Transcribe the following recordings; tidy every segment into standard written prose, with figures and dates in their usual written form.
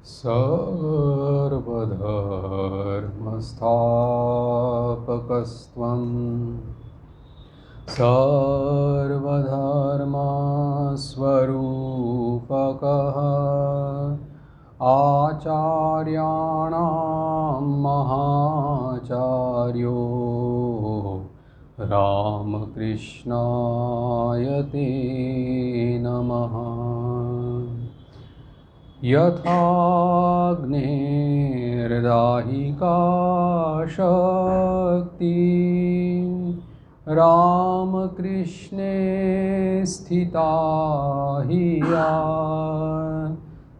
सर्वधर्मस्थापकस्त्वं सर्वधर्मस्वरूपकः आचार्याणां महाचार्यो रामकृष्णाय ते नमः। यथाग्नेर्दाहिका शक्ति रामकृष्णे स्थिता हि या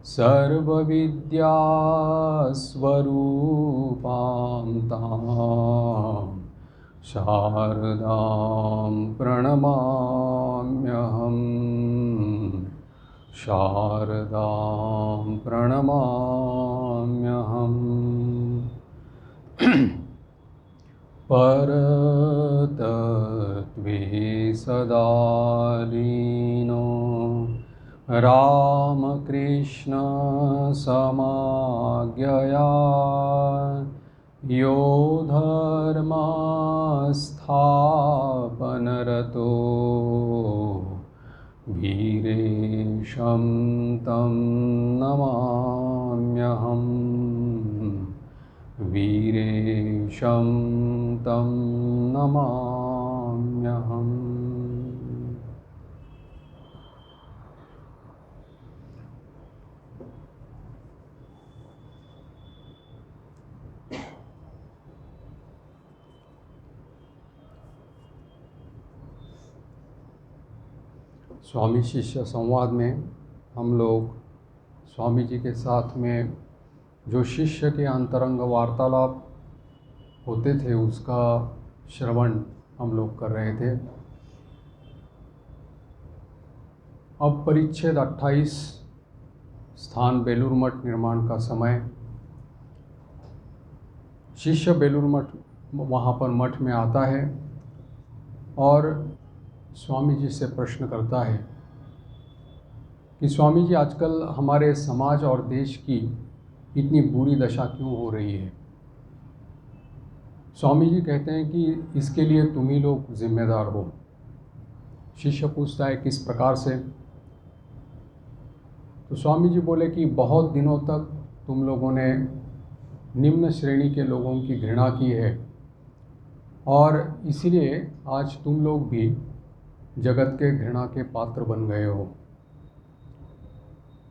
सर्वविद्यास्वरूपां तां शारदां प्रणमाम्यहम्। शारदां प्रणमाम्यहम्। परतत्त्वे सदा लीनो रामकृष्णसमाज्ञया यो धर्मस्थापनरतो वीरेशं तं नमाम्यहम्। वीरेशं तं नमाम्यहम्। स्वामी शिष्य संवाद में हम लोग स्वामी जी के साथ में जो शिष्य के अंतरंग वार्तालाप होते थे उसका श्रवण हम लोग कर रहे थे। अब परिच्छेद 28 स्थान बेलूर मठ निर्माण का समय। शिष्य बेलूर मठ वहाँ पर मठ में आता है और स्वामी जी से प्रश्न करता है कि स्वामी जी आजकल हमारे समाज और देश की इतनी बुरी दशा क्यों हो रही है। स्वामी जी कहते हैं कि इसके लिए तुम ही लोग जिम्मेदार हो। शिष्य पूछता है किस प्रकार से। तो स्वामी जी बोले कि बहुत दिनों तक तुम लोगों ने निम्न श्रेणी के लोगों की घृणा की है और इसीलिए आज तुम लोग भी जगत के घृणा के पात्र बन गए हो।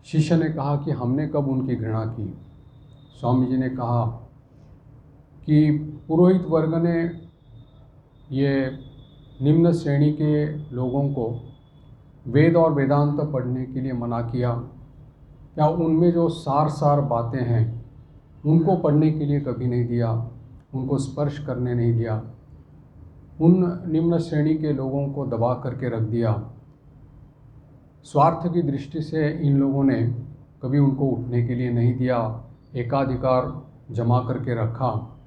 शिष्य ने कहा कि हमने कब उनकी घृणा की। स्वामी जी ने कहा कि पुरोहित वर्ग ने ये निम्न श्रेणी के लोगों को वेद और वेदांत पढ़ने के लिए मना किया, या उनमें जो सार बातें हैं उनको पढ़ने के लिए कभी नहीं दिया, उनको स्पर्श करने नहीं दिया। उन निम्न श्रेणी के लोगों को दबा करके रख दिया। स्वार्थ की दृष्टि से इन लोगों ने कभी उनको उठने के लिए नहीं दिया, एकाधिकार जमा करके रखा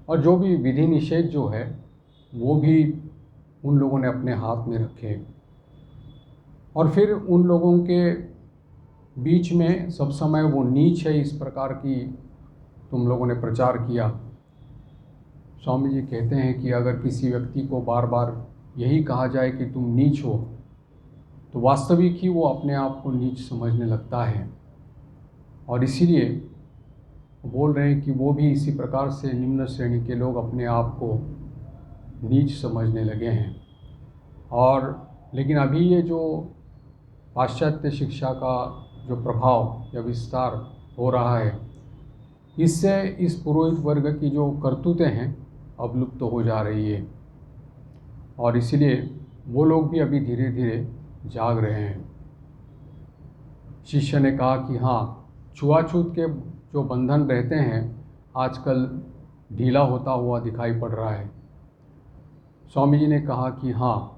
और जो भी विधि निषेध जो है वो भी उन लोगों ने अपने हाथ में रखे। और फिर उन लोगों के बीच में सब समय वो नीच है इस प्रकार की तुम लोगों ने प्रचार किया। स्वामी जी कहते हैं कि अगर किसी व्यक्ति को बार बार यही कहा जाए कि तुम नीच हो तो वास्तविक ही वो अपने आप को नीच समझने लगता है। और इसीलिए बोल रहे हैं कि वो भी इसी प्रकार से निम्न श्रेणी के लोग अपने आप को नीच समझने लगे हैं। और लेकिन अभी ये जो पाश्चात्य शिक्षा का जो प्रभाव या विस्तार हो रहा है, इससे इस पुरोहित वर्ग की जो करतूतें हैं अब लुप्त तो हो जा रही है। और इसीलिए वो लोग भी अभी धीरे धीरे जाग रहे हैं। शिष्य ने कहा कि हाँ, छुआछूत के जो बंधन रहते हैं आजकल ढीला होता हुआ दिखाई पड़ रहा है। स्वामी जी ने कहा कि हाँ,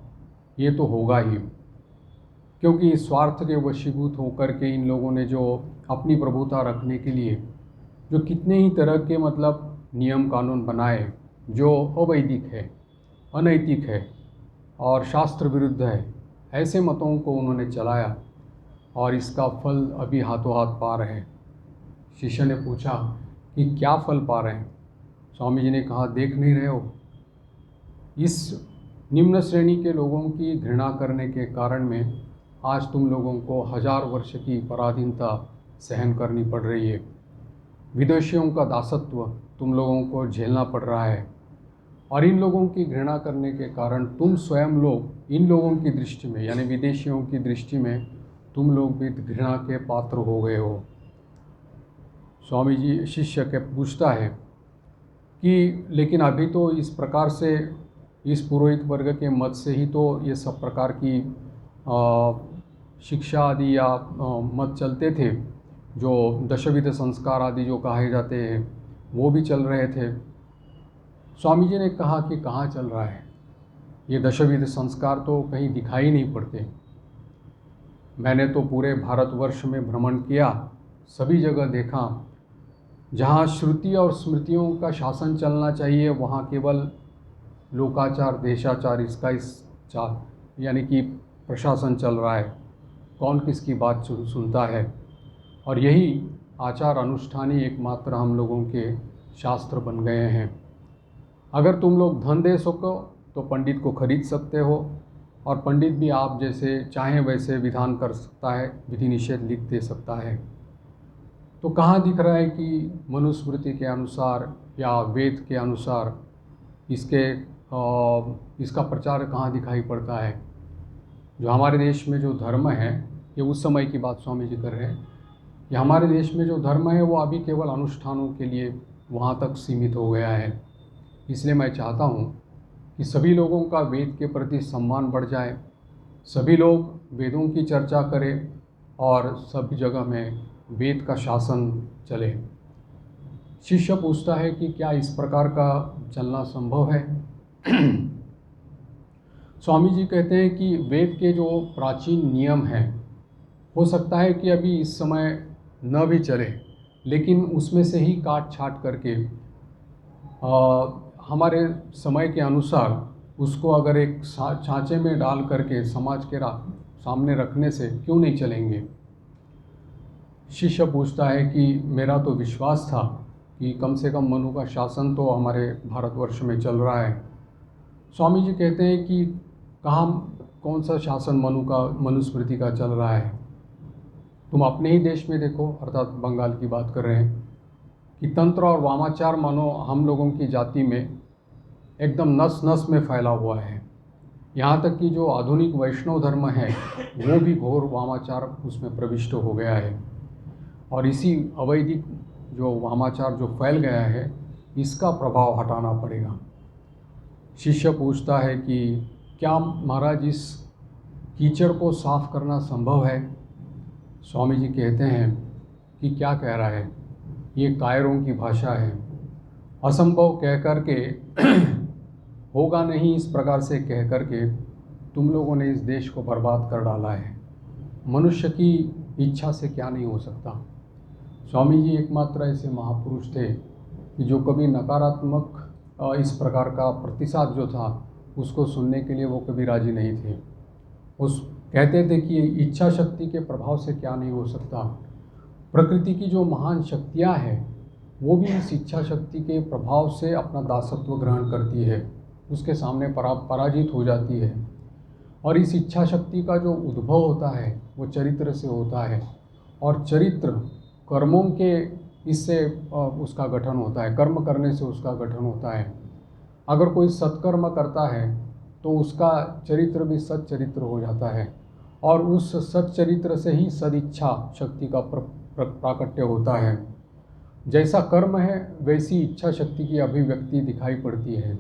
ये तो होगा ही, क्योंकि स्वार्थ के वशीभूत होकर के इन लोगों ने जो अपनी प्रभुता रखने के लिए जो कितने ही तरह के नियम कानून बनाए जो अवैधिक है, अनैतिक है और शास्त्र विरुद्ध है, ऐसे मतों को उन्होंने चलाया और इसका फल अभी हाथों हाथ पा रहे हैं। शिष्य ने पूछा कि क्या फल पा रहे हैं। स्वामी जी ने कहा, देख नहीं रहे हो, इस निम्न श्रेणी के लोगों की घृणा करने के कारण में आज तुम लोगों को 1000 वर्ष की पराधीनता सहन करनी पड़ रही है। विदेशियों का दासत्व तुम लोगों को झेलना पड़ रहा है, और इन लोगों की घृणा करने के कारण तुम स्वयं लोग इन लोगों की दृष्टि में, यानी विदेशियों की दृष्टि में, तुम लोग भी घृणा के पात्र हो गए हो। स्वामी जी शिष्य के पूछता है कि लेकिन अभी तो इस प्रकार से, इस पुरोहित वर्ग के मत से ही तो ये सब प्रकार की शिक्षा आदि या मत चलते थे, जो दशविध संस्कार आदि जो कहे जाते हैं वो भी चल रहे थे। स्वामी जी ने कहा कि कहाँ चल रहा है, ये दशविध संस्कार तो कहीं दिखाई नहीं पड़ते। मैंने तो पूरे भारतवर्ष में भ्रमण किया, सभी जगह देखा, जहाँ श्रुति और स्मृतियों का शासन चलना चाहिए वहाँ केवल लोकाचार देशाचार इसका यानी कि प्रशासन चल रहा है। कौन किसकी बात सुनता है, और यही आचार अनुष्ठान ही एकमात्र हम लोगों के शास्त्र बन गए हैं। अगर तुम लोग धन दे सको तो पंडित को खरीद सकते हो, और पंडित भी आप जैसे चाहें वैसे विधान कर सकता है, विधि निषेध लिख दे सकता है। तो कहाँ दिख रहा है कि मनुस्मृति के अनुसार या वेद के अनुसार इसका प्रचार कहाँ दिखाई पड़ता है। जो हमारे देश में जो धर्म है, ये उस समय की बात स्वामी जी कर रहे हैं, ये हमारे देश में जो धर्म है वो अभी केवल अनुष्ठानों के लिए वहाँ तक सीमित हो गया है। इसलिए मैं चाहता हूँ कि सभी लोगों का वेद के प्रति सम्मान बढ़ जाए, सभी लोग वेदों की चर्चा करें और सभी जगह में वेद का शासन चले। शिष्य पूछता है कि क्या इस प्रकार का चलना संभव है। स्वामी जी कहते हैं कि वेद के जो प्राचीन नियम हैं, हो सकता है कि अभी इस समय न भी चले, लेकिन उसमें से ही काट छाट करके हमारे समय के अनुसार उसको अगर एक छाँचे में डाल करके समाज के सामने रखने से क्यों नहीं चलेंगे। शिष्य पूछता है कि मेरा तो विश्वास था कि कम से कम मनु का शासन तो हमारे भारतवर्ष में चल रहा है। स्वामी जी कहते हैं कि कौन सा शासन मनुस्मृति का चल रहा है। तुम अपने ही देश में देखो, अर्थात बंगाल की बात कर रहे हैं, कि तंत्र और वामाचार मानो हम लोगों की जाति में एकदम नस नस में फैला हुआ है। यहाँ तक कि जो आधुनिक वैष्णव धर्म है वो भी घोर वामाचार उसमें प्रविष्ट हो गया है, और इसी अवैदिक जो वामाचार जो फैल गया है इसका प्रभाव हटाना पड़ेगा। शिष्य पूछता है कि क्या महाराज इस कीचड़ को साफ करना संभव है। स्वामी जी कहते हैं कि क्या कह रहा है, ये कायरों की भाषा है। असंभव कह कर के होगा नहीं, इस प्रकार से कह कर के तुम लोगों ने इस देश को बर्बाद कर डाला है। मनुष्य की इच्छा से क्या नहीं हो सकता। स्वामी जी एकमात्र ऐसे महापुरुष थे कि जो कभी नकारात्मक इस प्रकार का प्रतिसाद जो था उसको सुनने के लिए वो कभी राजी नहीं थे। उस कहते थे कि इच्छा शक्ति के प्रभाव से क्या नहीं हो सकता। प्रकृति की जो महान शक्तियाँ हैं वो भी इस इच्छा शक्ति के प्रभाव से अपना दासत्व ग्रहण करती है, उसके सामने पराजित हो जाती है। और इस इच्छा शक्ति का जो उद्भव होता है वो चरित्र से होता है, और चरित्र कर्मों के इससे उसका गठन होता है, कर्म करने से उसका गठन होता है। अगर कोई सत्कर्म करता है तो उसका चरित्र भी सच्चरित्र हो जाता है, और उस सच्चरित्र से ही सदिच्छा शक्ति का प्राकट्य होता है। जैसा कर्म है वैसी इच्छा शक्ति की अभिव्यक्ति दिखाई पड़ती है।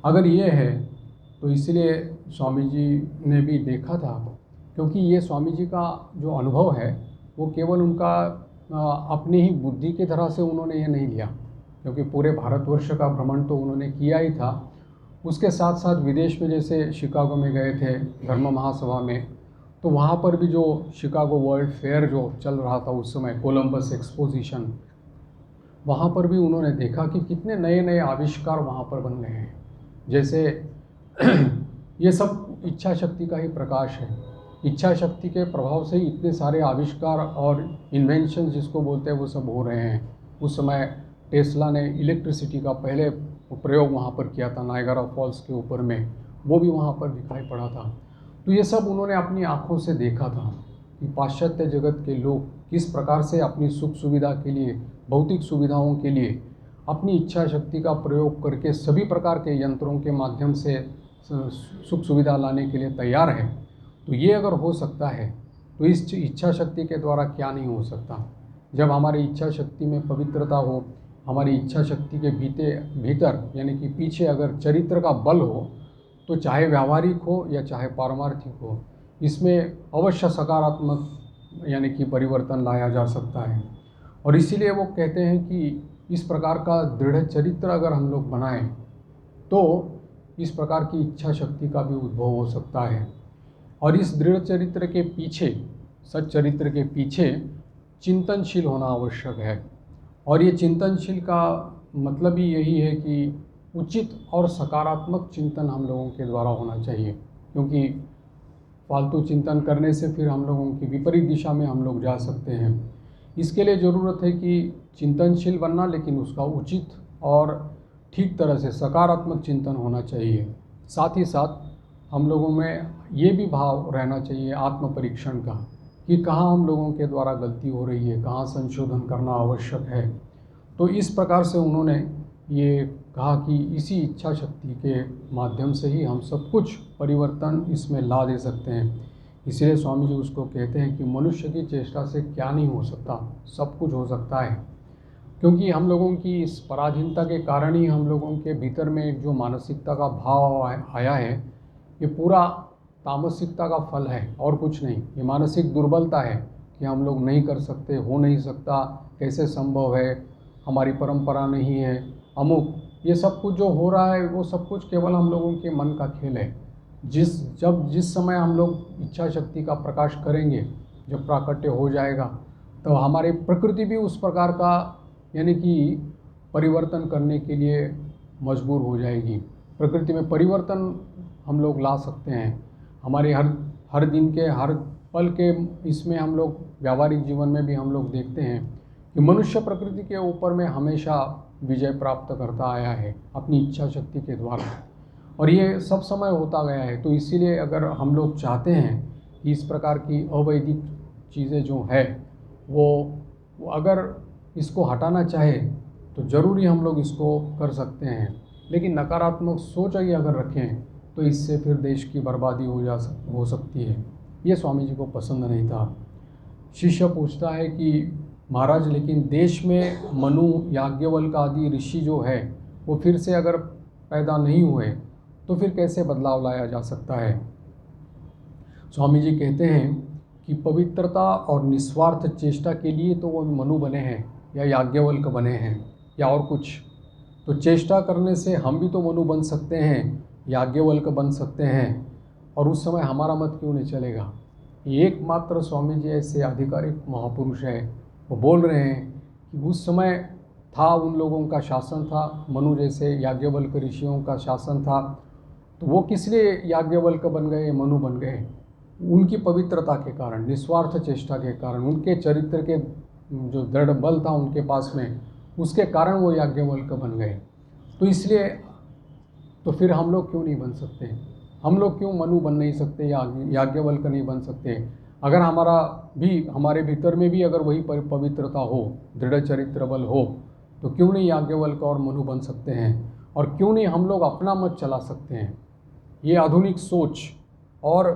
अगर ये है तो इसलिए स्वामी जी ने भी देखा था, क्योंकि ये स्वामी जी का जो अनुभव है वो केवल उनका अपनी ही बुद्धि की तरह से उन्होंने ये नहीं लिया, क्योंकि पूरे भारतवर्ष का भ्रमण तो उन्होंने किया ही था। उसके साथ साथ विदेश में जैसे शिकागो में गए थे धर्म महासभा में, तो वहाँ पर भी जो शिकागो वर्ल्ड फेयर जो चल रहा था उस समय, कोलंबस एक्सपोजिशन, वहाँ पर भी उन्होंने देखा कि कितने नए नए आविष्कार वहाँ पर बन गए हैं। जैसे ये सब इच्छा शक्ति का ही प्रकाश है। इच्छा शक्ति के प्रभाव से ही इतने सारे आविष्कार और इन्वेंशन जिसको बोलते हैं वो सब हो रहे हैं। उस समय टेस्ला ने इलेक्ट्रिसिटी का पहले प्रयोग वहाँ पर किया था, नायगरा फॉल्स के ऊपर में, वो भी वहाँ पर दिखाई पड़ा था। तो ये सब उन्होंने अपनी आँखों से देखा था कि पाश्चात्य जगत के लोग किस प्रकार से अपनी सुख सुविधा के लिए, भौतिक सुविधाओं के लिए अपनी इच्छा शक्ति का प्रयोग करके सभी प्रकार के यंत्रों के माध्यम से सुख सुविधा लाने के लिए तैयार है। तो ये अगर हो सकता है तो इस इच्छा शक्ति के द्वारा क्या नहीं हो सकता। जब हमारी इच्छा शक्ति में पवित्रता हो, हमारी इच्छा शक्ति के भीतर यानी कि पीछे अगर चरित्र का बल हो, तो चाहे व्यावहारिक हो या चाहे पारमार्थिक हो, इसमें अवश्य सकारात्मक यानी कि परिवर्तन लाया जा सकता है। और इसीलिए वो कहते हैं कि इस प्रकार का दृढ़ चरित्र अगर हम लोग बनाएं तो इस प्रकार की इच्छा शक्ति का भी उद्भव हो सकता है। और इस दृढ़ चरित्र के पीछे, सच्चरित्र के पीछे चिंतनशील होना आवश्यक है। और ये चिंतनशील का मतलब ही यही है कि उचित और सकारात्मक चिंतन हम लोगों के द्वारा होना चाहिए, क्योंकि फालतू चिंतन करने से फिर हम लोगों की विपरीत दिशा में हम लोग जा सकते हैं। इसके लिए ज़रूरत है कि चिंतनशील बनना, लेकिन उसका उचित और ठीक तरह से सकारात्मक चिंतन होना चाहिए। साथ ही साथ हम लोगों में ये भी भाव रहना चाहिए आत्म परीक्षण का, कि कहाँ हम लोगों के द्वारा गलती हो रही है, कहाँ संशोधन करना आवश्यक है। तो इस प्रकार से उन्होंने ये कहा कि इसी इच्छा शक्ति के माध्यम से ही हम सब कुछ परिवर्तन इसमें ला दे सकते हैं। इसलिए स्वामी जी उसको कहते हैं कि मनुष्य की चेष्टा से क्या नहीं हो सकता, सब कुछ हो सकता है। क्योंकि हम लोगों की इस पराधीनता के कारण ही हम लोगों के भीतर में एक जो मानसिकता का भाव आया है, ये पूरा तामसिकता का फल है और कुछ नहीं। ये मानसिक दुर्बलता है कि हम लोग नहीं कर सकते, हो नहीं सकता, कैसे संभव है, हमारी परंपरा नहीं है, अमुक। ये सब कुछ जो हो रहा है वो सब कुछ केवल हम लोगों के मन का खेल है। जिस समय हम लोग इच्छा शक्ति का प्रकाश करेंगे, जब प्राकट्य हो जाएगा, तो हमारी प्रकृति भी उस प्रकार का यानी कि परिवर्तन करने के लिए मजबूर हो जाएगी। प्रकृति में परिवर्तन हम लोग ला सकते हैं। हमारे हर दिन के हर पल के इसमें हम लोग व्यावहारिक जीवन में भी हम लोग देखते हैं कि मनुष्य प्रकृति के ऊपर में हमेशा विजय प्राप्त करता आया है अपनी इच्छा शक्ति के द्वारा, और ये सब समय होता गया है। तो इसीलिए अगर हम लोग चाहते हैं कि इस प्रकार की अवैधिक चीज़ें जो है वो अगर इसको हटाना चाहे तो ज़रूरी हम लोग इसको कर सकते हैं। लेकिन नकारात्मक सोच ही अगर रखें तो इससे फिर देश की बर्बादी हो सकती है। ये स्वामी जी को पसंद नहीं था। शिष्य पूछता है कि महाराज, लेकिन देश में मनु, याज्ञवल्क्य आदि ऋषि जो है वो फिर से अगर पैदा नहीं हुए तो फिर कैसे बदलाव लाया जा सकता है। स्वामी जी कहते हैं कि पवित्रता और निस्वार्थ चेष्टा के लिए तो वो मनु बने हैं या याज्ञवल्क्य बने हैं या और कुछ। तो चेष्टा करने से हम भी तो मनु बन सकते हैं, याज्ञवल्क्य बन सकते हैं, और उस समय हमारा मत क्यों नहीं चलेगा। एकमात्र स्वामी जी ऐसे आधिकारिक महापुरुष हैं, वो बोल रहे हैं कि उस समय था, उन लोगों का शासन था, मनु जैसे याज्ञवल्क्य ऋषियों का शासन था, तो वो किस लिए याज्ञवल्क्य बन गए, मनु बन गए? उनकी पवित्रता के कारण, निस्वार्थ चेष्टा के कारण, उनके चरित्र के जो दृढ़ बल था उनके पास में, उसके कारण वो याज्ञवल्क्य बन गए। तो इसलिए तो फिर हम लोग क्यों नहीं बन सकते? हम लोग क्यों मनु बन नहीं सकते या याज्ञवल्क्य नहीं बन सकते? अगर हमारे भीतर में भी अगर वही पवित्रता हो, दृढ़ चरित्र बल हो, तो क्यों नहीं याज्ञवल्क्य और मनु बन सकते हैं? और क्यों नहीं हम लोग अपना मत चला सकते हैं? ये आधुनिक सोच और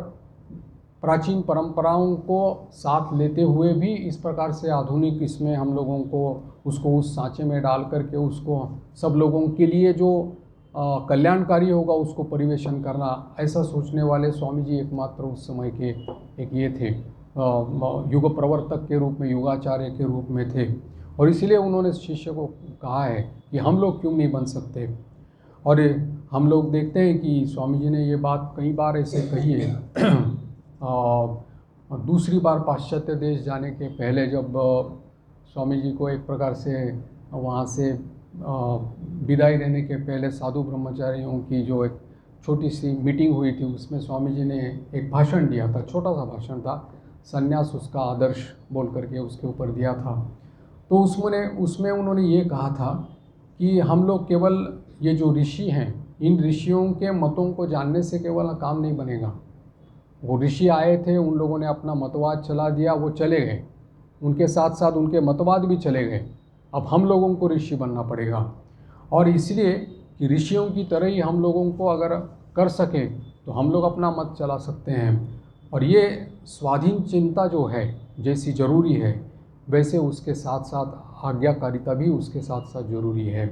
प्राचीन परंपराओं को साथ लेते हुए भी इस प्रकार से आधुनिक इसमें हम लोगों को उसको उस सांचे में डाल करके उसको सब लोगों के लिए जो कल्याणकारी होगा उसको परिवेशन करना, ऐसा सोचने वाले स्वामी जी एकमात्र उस समय के एक ये थे, युग प्रवर्तक के रूप में, युगाचार्य के रूप में थे। और इसीलिए उन्होंने शिष्य को कहा है कि हम लोग क्यों नहीं बन सकते। और हम लोग देखते हैं कि स्वामी जी ने ये बात कई बार ऐसे कही है। दूसरी बार पाश्चात्य देश जाने के पहले जब स्वामी जी को एक प्रकार से वहाँ से विदाई देने के पहले साधु ब्रह्मचारियों की जो एक छोटी सी मीटिंग हुई थी, उसमें स्वामी जी ने एक भाषण दिया था, छोटा सा भाषण था, संन्यास उसका आदर्श बोल करके उसके ऊपर दिया था। तो उसमें उन्होंने ये कहा था कि हम लोग केवल ये जो ऋषि हैं, इन ऋषियों के मतों को जानने से केवल काम नहीं बनेगा। वो ऋषि आए थे, उन लोगों ने अपना मतवाद चला दिया, वो चले गए, उनके साथ साथ उनके मतवाद भी चले गए। अब हम लोगों को ऋषि बनना पड़ेगा, और इसलिए कि ऋषियों की तरह ही हम लोगों को अगर कर सकें तो हम लोग अपना मत चला सकते हैं। और ये स्वाधीन चिंता जो है जैसी ज़रूरी है, वैसे उसके साथ साथ आज्ञाकारिता भी उसके साथ साथ ज़रूरी है।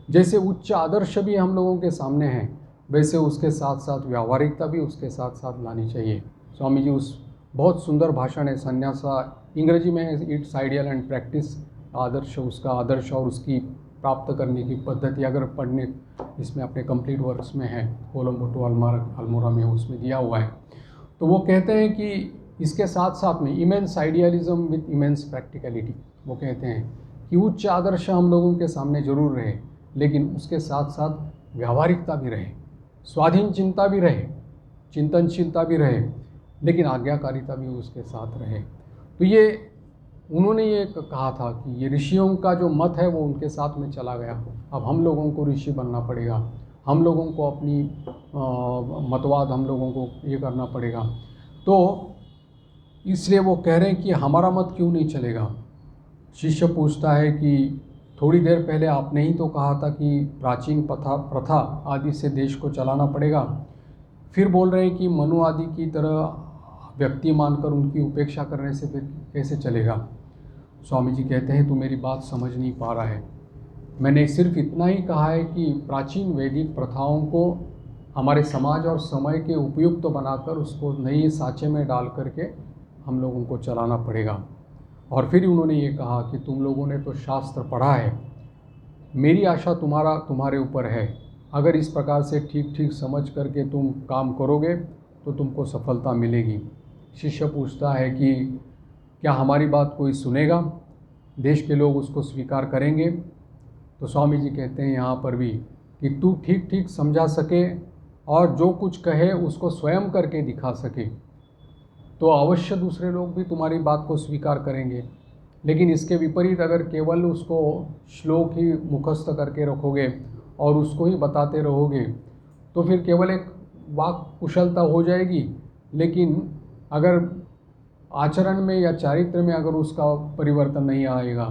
जैसे उच्च आदर्श भी हम लोगों के सामने हैं, वैसे उसके साथ साथ व्यावहारिकता भी उसके साथ साथ लानी चाहिए। स्वामी जी उस बहुत सुंदर भाषण है, संन्यासा इंग्रजी में है, इट्स आइडियल एंड प्रैक्टिस, आदर्श, उसका आदर्श और उसकी प्राप्त करने की पद्धति अगर पढ़ने इसमें अपने कंप्लीट वर्क्स में है, कोलंबो टू अल्मोड़ा में उसमें दिया हुआ है। तो वो कहते हैं कि इसके साथ साथ में immense idealism with immense practicality, वो कहते हैं कि उच्च आदर्श हम लोगों के सामने जरूर रहे, लेकिन उसके साथ साथ व्यावहारिकता भी रहे, स्वाधीन चिंता भी रहे, चिंतनशीलता भी रहे, लेकिन आज्ञाकारिता भी उसके साथ रहे। तो ये उन्होंने ये कहा था कि ये ऋषियों का जो मत है वो उनके साथ में चला गया, अब हम लोगों को ऋषि बनना पड़ेगा, हम लोगों को अपनी मतवाद हम लोगों को ये करना पड़ेगा। तो इसलिए वो कह रहे हैं कि हमारा मत क्यों नहीं चलेगा। शिष्य पूछता है कि थोड़ी देर पहले आपने ही तो कहा था कि प्राचीन प्रथा आदि से देश को चलाना पड़ेगा, फिर बोल रहे हैं कि मनु आदि की तरह व्यक्ति मानकर उनकी उपेक्षा करने से फिर कैसे चलेगा। स्वामी जी कहते हैं तू मेरी बात समझ नहीं पा रहा है, मैंने सिर्फ इतना ही कहा है कि प्राचीन वैदिक प्रथाओं को हमारे समाज और समय के उपयुक्त तो बनाकर उसको नए साँचे में डाल करके हम लोगों को चलाना पड़ेगा। और फिर उन्होंने ये कहा कि तुम लोगों ने तो शास्त्र पढ़ा है, मेरी आशा तुम्हारे ऊपर है, अगर इस प्रकार से ठीक ठीक समझ करके तुम काम करोगे तो तुमको सफलता मिलेगी। शिष्य पूछता है कि क्या हमारी बात कोई सुनेगा, देश के लोग उसको स्वीकार करेंगे। तो स्वामी जी कहते हैं यहाँ पर भी कि तू ठीक ठीक समझा सके और जो कुछ कहे उसको स्वयं करके दिखा सके तो अवश्य दूसरे लोग भी तुम्हारी बात को स्वीकार करेंगे। लेकिन इसके विपरीत अगर केवल उसको श्लोक ही मुखस्थ करके रखोगे और उसको ही बताते रहोगे तो फिर केवल एक वाक कुशलता हो जाएगी, लेकिन अगर आचरण में या चारित्र में अगर उसका परिवर्तन नहीं आएगा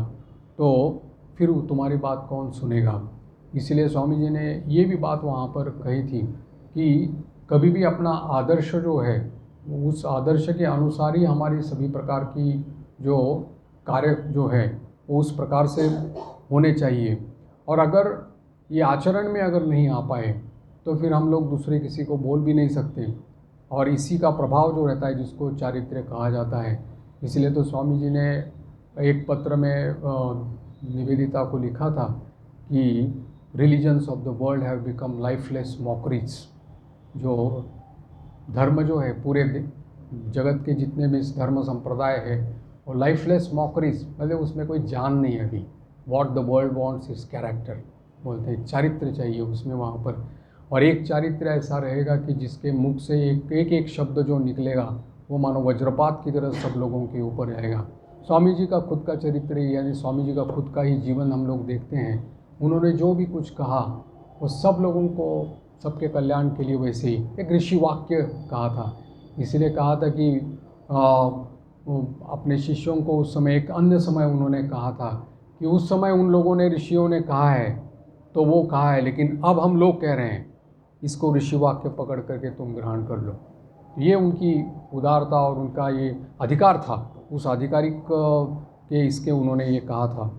तो फिर तुम्हारी बात कौन सुनेगा। इसलिए स्वामी जी ने ये भी बात वहाँ पर कही थी कि कभी भी अपना आदर्श जो है उस आदर्श के अनुसार ही हमारी सभी प्रकार की जो कार्य जो है वो उस प्रकार से होने चाहिए। और अगर ये आचरण में अगर नहीं आ पाए तो फिर हम लोग दूसरे किसी को बोल भी नहीं सकते, और इसी का प्रभाव जो रहता है जिसको चारित्र्य कहा जाता है। इसलिए तो स्वामी जी ने एक पत्र में निवेदिता को लिखा था कि religions of the world have become lifeless mockeries, जो धर्म जो है पूरे जगत के जितने भी धर्म संप्रदाय है और लाइफलेस मॉकरीज, मतलब उसमें कोई जान नहीं है अभी। What the world wants is character, बोलते हैं चारित्र चाहिए उसमें वहाँ पर। और एक चारित्र ऐसा रहेगा कि जिसके मुख से एक शब्द जो निकलेगा वो मानो वज्रपात की तरह सब लोगों के ऊपर जाएगा। स्वामी जी का खुद का चरित्र यानी स्वामी जी का खुद का ही जीवन हम लोग देखते हैं, उन्होंने जो भी कुछ कहा वो सब लोगों को सबके कल्याण के लिए वैसे ही एक ऋषि वाक्य कहा था। इसलिए कहा था कि अपने शिष्यों को उस समय एक अन्य समय उन्होंने कहा था कि उस समय उन लोगों ने ऋषियों ने कहा है तो वो कहा है, लेकिन अब हम लोग कह रहे हैं इसको ऋषि वाक्य पकड़ करके तुम ग्रहण कर लो। ये उनकी उदारता और उनका ये अधिकार था, उस आधिकारिक के इसके उन्होंने ये कहा था।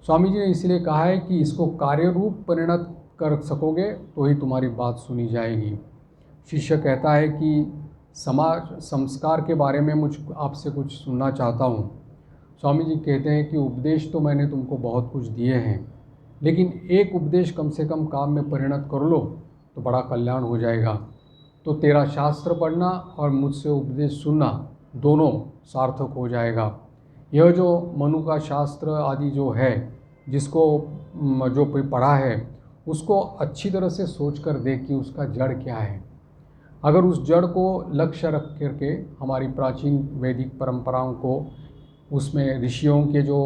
स्वामी जी ने इसलिए कहा है कि इसको कार्य रूप परिणत कर सकोगे तो ही तुम्हारी बात सुनी जाएगी। शिष्य कहता है कि समाज संस्कार के बारे में मुझ आपसे कुछ सुनना चाहता हूँ। स्वामी जी कहते हैं कि उपदेश तो मैंने तुमको बहुत कुछ दिए हैं, लेकिन एक उपदेश कम से कम काम में परिणत कर लो तो बड़ा कल्याण हो जाएगा। तो तेरा शास्त्र पढ़ना और मुझसे उपदेश सुनना दोनों सार्थक हो जाएगा। यह जो मनु का शास्त्र आदि जो है जिसको जो पढ़ा है उसको अच्छी तरह से सोच कर देख कि उसका जड़ क्या है। अगर उस जड़ को लक्ष्य रख करके हमारी प्राचीन वैदिक परंपराओं को, उसमें ऋषियों के जो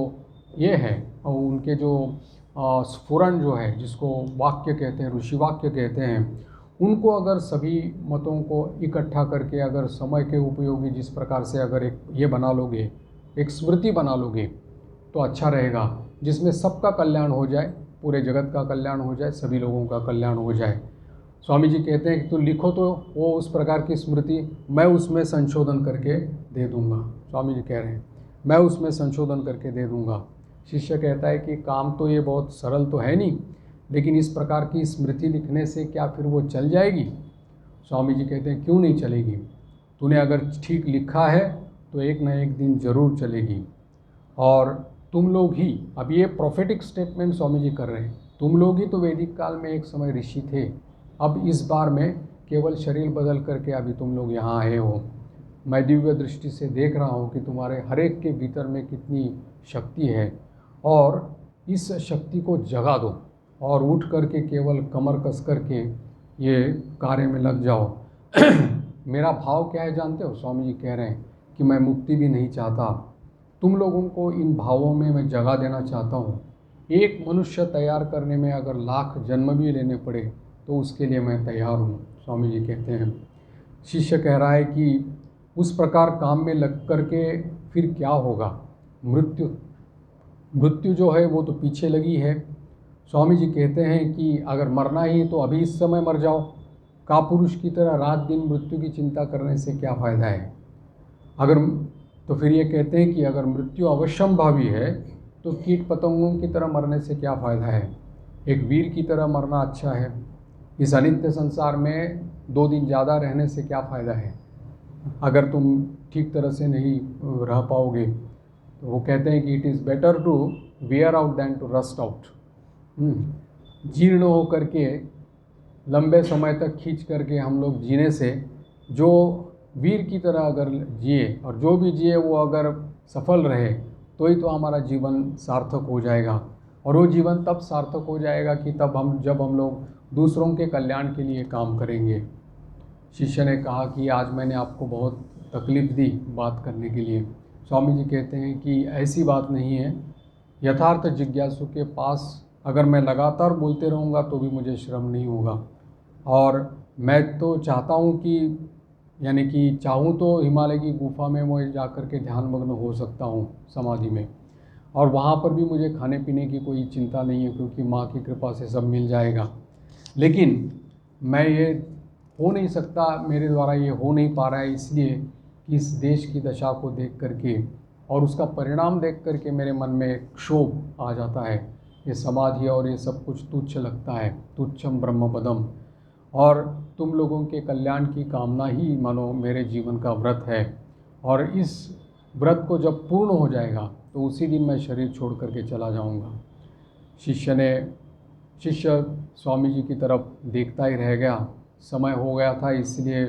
ये है और उनके जो स्फुरण जो है, जिसको वाक्य कहते हैं, ऋषि वाक्य कहते हैं, उनको अगर सभी मतों को इकट्ठा करके अगर समय के उपयोगी जिस प्रकार से अगर एक ये बना लोगे, एक स्मृति बना लोगे, तो अच्छा रहेगा, जिसमें सबका कल्याण हो जाए, पूरे जगत का कल्याण हो जाए, सभी लोगों का कल्याण हो जाए। स्वामी जी कहते हैं कि तू लिखो तो वो उस प्रकार की स्मृति मैं उसमें संशोधन करके दे दूँगा। स्वामी जी कह रहे हैं मैं उसमें संशोधन करके दे दूँगा। शिष्य कहता है कि काम तो ये बहुत सरल तो है नहीं, लेकिन इस प्रकार की स्मृति लिखने से क्या फिर वो चल जाएगी? स्वामी जी कहते हैं क्यों नहीं चलेगी, तूने अगर ठीक लिखा है तो एक न एक दिन ज़रूर चलेगी। और तुम लोग ही, अब ये प्रोफेटिक स्टेटमेंट स्वामी जी कर रहे हैं, तुम लोग ही तो वैदिक काल में एक समय ऋषि थे, अब इस बार में केवल शरीर बदल करके अभी तुम लोग यहाँ आए हो। मैं दिव्य दृष्टि से देख रहा हूँ कि तुम्हारे हर एक के भीतर में कितनी शक्ति है, और इस शक्ति को जगा दो और उठ करके केवल कमर कस करके ये कार्य में लग जाओ। मेरा भाव क्या है जानते हो? स्वामी जी कह रहे हैं कि मैं मुक्ति भी नहीं चाहता, तुम लोगों को इन भावों में मैं जगा देना चाहता हूँ। एक मनुष्य तैयार करने में अगर लाख जन्म भी लेने पड़े तो उसके लिए मैं तैयार हूँ। स्वामी जी कहते हैं, शिष्य कह रहा है कि उस प्रकार काम में लग करके फिर क्या होगा? मृत्यु जो है वो तो पीछे लगी है। स्वामी जी कहते हैं कि अगर मरना ही तो अभी इस समय मर जाओ, कापुरुष की तरह रात दिन मृत्यु की चिंता करने से क्या फ़ायदा है? अगर तो फिर ये कहते हैं कि अगर मृत्यु अवश्यंभावी है तो कीट पतंगों की तरह मरने से क्या फ़ायदा है? एक वीर की तरह मरना अच्छा है। इस अनित्य संसार में 2 दिन ज़्यादा रहने से क्या फ़ायदा है अगर तुम ठीक तरह से नहीं रह पाओगे? तो वो कहते हैं कि it is better to wear out than to rust out. जीर्ण हो करके लंबे समय तक खींच करके हम लोग जीने से, जो वीर की तरह अगर जिए, और जो भी जिए वो अगर सफल रहे, तो ही तो हमारा जीवन सार्थक हो जाएगा। और वो जीवन तब सार्थक हो जाएगा कि जब हम लोग दूसरों के कल्याण के लिए काम करेंगे। शिष्य ने कहा कि आज मैंने आपको बहुत तकलीफ़ दी बात करने के लिए। स्वामी जी कहते हैं कि ऐसी बात नहीं है, यथार्थ जिज्ञासु के पास अगर मैं लगातार बोलते रहूँगा तो भी मुझे श्रम नहीं होगा। और मैं तो चाहता हूँ कि यानी कि चाहूँ तो हिमालय की गुफा में मैं जा कर के ध्यानमग्न हो सकता हूँ समाधि में, और वहाँ पर भी मुझे खाने पीने की कोई चिंता नहीं है, क्योंकि माँ की कृपा से सब मिल जाएगा। लेकिन मैं ये हो नहीं सकता, मेरे द्वारा ये हो नहीं पा रहा है, इसलिए कि इस देश की दशा को देख करके और उसका परिणाम देख करके मेरे मन में क्षोभ आ जाता है। ये समाधि और ये सब कुछ तुच्छ लगता है, तुच्छम ब्रह्म पदम। और तुम लोगों के कल्याण की कामना ही मानो मेरे जीवन का व्रत है, और इस व्रत को जब पूर्ण हो जाएगा तो उसी दिन मैं शरीर छोड़ करके चला जाऊंगा। शिष्य स्वामी जी की तरफ देखता ही रह गया। समय हो गया था, इसलिए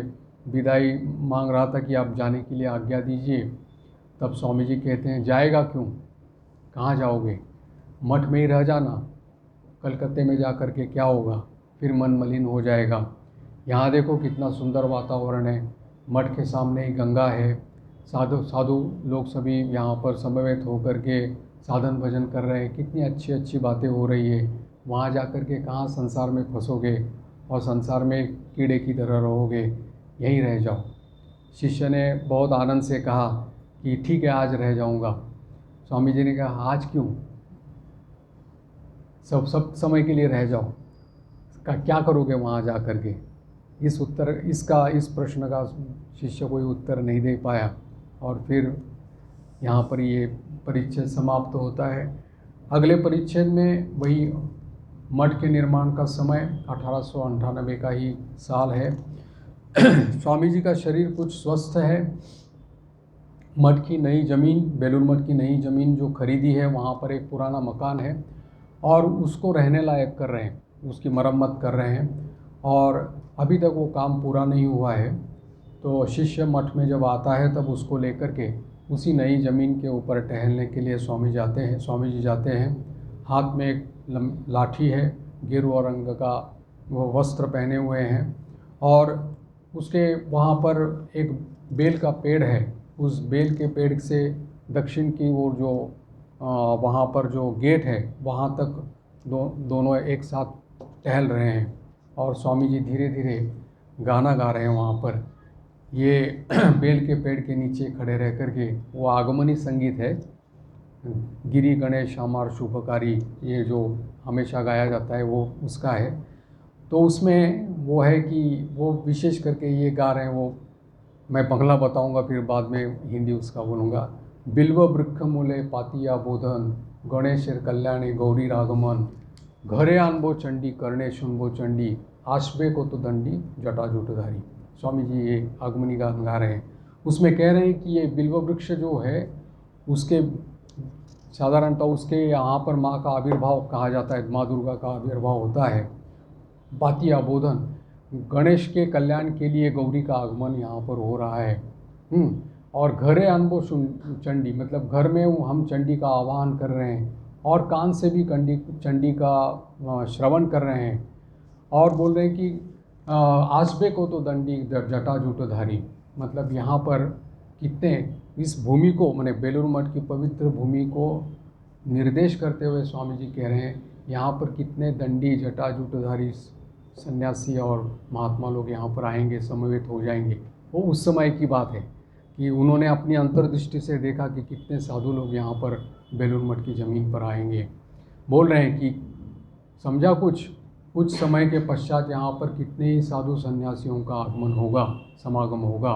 विदाई मांग रहा था कि आप जाने के लिए आज्ञा दीजिए। तब स्वामी जी कहते हैं, जाएगा क्यों, कहाँ जाओगे? मठ में ही रह जाना, कलकत्ते में जा कर के क्या होगा, फिर मन मलिन हो जाएगा। यहाँ देखो कितना सुंदर वातावरण है, मठ के सामने ही गंगा है, साधु लोग सभी यहाँ पर समवेत होकर के साधन भजन कर रहे हैं, कितनी अच्छी अच्छी बातें हो रही है। वहाँ जा कर के कहाँ संसार में फंसोगे और संसार में कीड़े की तरह रहोगे, यहीं रह जाओ। शिष्य ने बहुत आनंद से कहा कि ठीक है, आज रह जाऊँगा। स्वामी जी ने कहा, आज क्यों? सब समय के लिए रह जाओ, क्या करोगे वहाँ जा कर के? इस प्रश्न का शिष्य कोई उत्तर नहीं दे पाया, और फिर यहाँ पर ये परिच्छेद समाप्त होता है। अगले परिच्छेद में वही मठ के निर्माण का समय 1898 का ही साल है। स्वामी जी का शरीर कुछ स्वस्थ है। मठ की नई ज़मीन, बेलूर मठ की नई ज़मीन जो खरीदी है, वहाँ पर एक पुराना मकान है और उसको रहने लायक कर रहे हैं, उसकी मरम्मत कर रहे हैं, और अभी तक वो काम पूरा नहीं हुआ है। तो शिष्य मठ में जब आता है तब उसको लेकर के उसी नई ज़मीन के ऊपर टहलने के लिए स्वामी जी जाते हैं। हाथ में एक लाठी है गेरुआ रंग का वो वस्त्र पहने हुए हैं और उसके वहाँ पर एक बेल का पेड़ है। उस बेल के पेड़ से दक्षिण की ओर जो वहाँ पर जो गेट है वहाँ तक दोनों एक साथ टहल रहे हैं और स्वामी जी धीरे धीरे गाना गा रहे हैं वहाँ पर। ये बेल के पेड़ के नीचे खड़े रह कर के वो आगमनी संगीत है, गिरी गणेश हमार शुभकारी, ये जो हमेशा गाया जाता है वो उसका है। तो उसमें वो है कि वो विशेष करके ये गा रहे हैं, वो मैं बंगला बताऊंगा फिर बाद में हिंदी उसका बोलूँगा। बिल्व वृक्ष मूले पातिया बोधन, गणेशेर कल्याणे गौरी रागमन, घरे आनबो चंडी करणे सुनबो चंडी, आशबे को तो दंडी जटा जुटधारी। स्वामी जी ये आगमनी गान गा रहे हैं। उसमें कह रहे हैं कि ये बिल्व वृक्ष जो है उसके साधारणतः उसके यहाँ पर माँ का आविर्भाव कहा जाता है, माँ दुर्गा का आविर्भाव होता है। पातिया बोधन, गणेश के कल्याण के लिए गौरी का आगमन यहाँ पर हो रहा है। और घरे अनबो चंडी, मतलब घर में हम चंडी का आवाहन कर रहे हैं और कान से भी चंडी का श्रवण कर रहे हैं और बोल रहे हैं कि आसबे को तो दंडी जटा जूटधारी, मतलब यहाँ पर कितने इस भूमि को, माने बेलूर मठ की पवित्र भूमि को निर्देश करते हुए स्वामी जी कह रहे हैं यहाँ पर कितने दंडी जटा जूटधारी सन्यासी और महात्मा लोग यहाँ पर आएंगे, समवेत हो जाएंगे। वो उस समय की बात है कि उन्होंने अपनी अंतर्दृष्टि से देखा कि कितने साधु लोग यहाँ पर बेलूर मठ की ज़मीन पर आएंगे। बोल रहे हैं कि समझा कुछ समय के पश्चात यहाँ पर कितने ही साधु सन्यासियों का आगमन होगा, समागम होगा।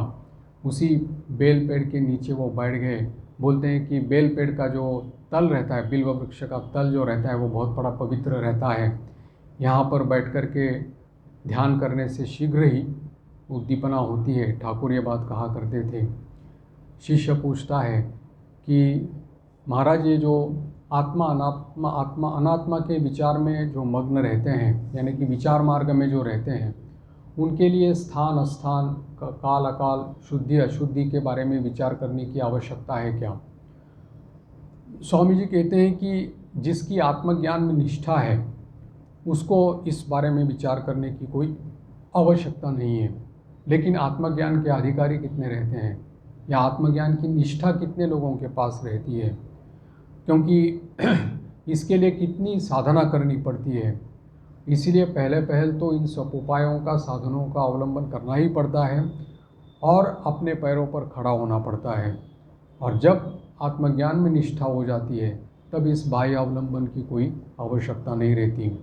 उसी बेल पेड़ के नीचे वो बैठ गए। बोलते हैं कि बेल पेड़ का जो तल रहता है, बिल्व वृक्ष का तल जो रहता है वो बहुत बड़ा पवित्र रहता है। यहाँ पर बैठ कर के ध्यान करने से शीघ्र ही उद्दीपना होती है। ठाकुर ये बात कहा करते थे। शिष्य पूछता है कि महाराज ये जो आत्मा अनात्मा के विचार में जो मग्न रहते हैं, यानी कि विचार मार्ग में जो रहते हैं, उनके लिए स्थान अस्थान, काल अकाल, शुद्धि अशुद्धि के बारे में विचार करने की आवश्यकता है क्या? स्वामी जी कहते हैं कि जिसकी आत्मज्ञान में निष्ठा है उसको इस बारे में विचार करने की कोई आवश्यकता नहीं है। लेकिन आत्मज्ञान के अधिकारी कितने रहते हैं या आत्मज्ञान की निष्ठा कितने लोगों के पास रहती है, क्योंकि इसके लिए कितनी साधना करनी पड़ती है। इसीलिए पहल तो इन सब उपायों का, साधनों का अवलंबन करना ही पड़ता है और अपने पैरों पर खड़ा होना पड़ता है। और जब आत्मज्ञान में निष्ठा हो जाती है तब इस बाह्य अवलंबन की कोई आवश्यकता नहीं रहती।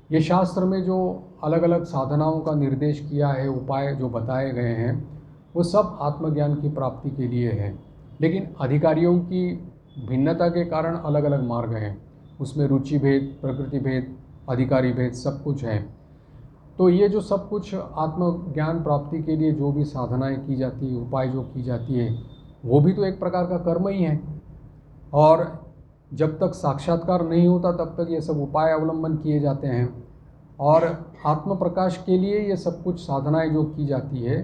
ये शास्त्र में जो अलग अलग साधनाओं का निर्देश किया है, उपाय जो बताए गए हैं, वो सब आत्मज्ञान की प्राप्ति के लिए है। लेकिन अधिकारियों की भिन्नता के कारण अलग अलग मार्ग हैं। उसमें रुचि भेद, प्रकृति भेद, अधिकारी भेद सब कुछ है। तो ये जो सब कुछ आत्मज्ञान प्राप्ति के लिए जो भी साधनाएं की जाती है, उपाय जो की जाती है, वो भी तो एक प्रकार का कर्म ही है। और जब तक साक्षात्कार नहीं होता तब तक ये सब उपाय अवलंबन किए जाते हैं। और आत्म प्रकाश के लिए ये सब कुछ साधनाएं जो की जाती है,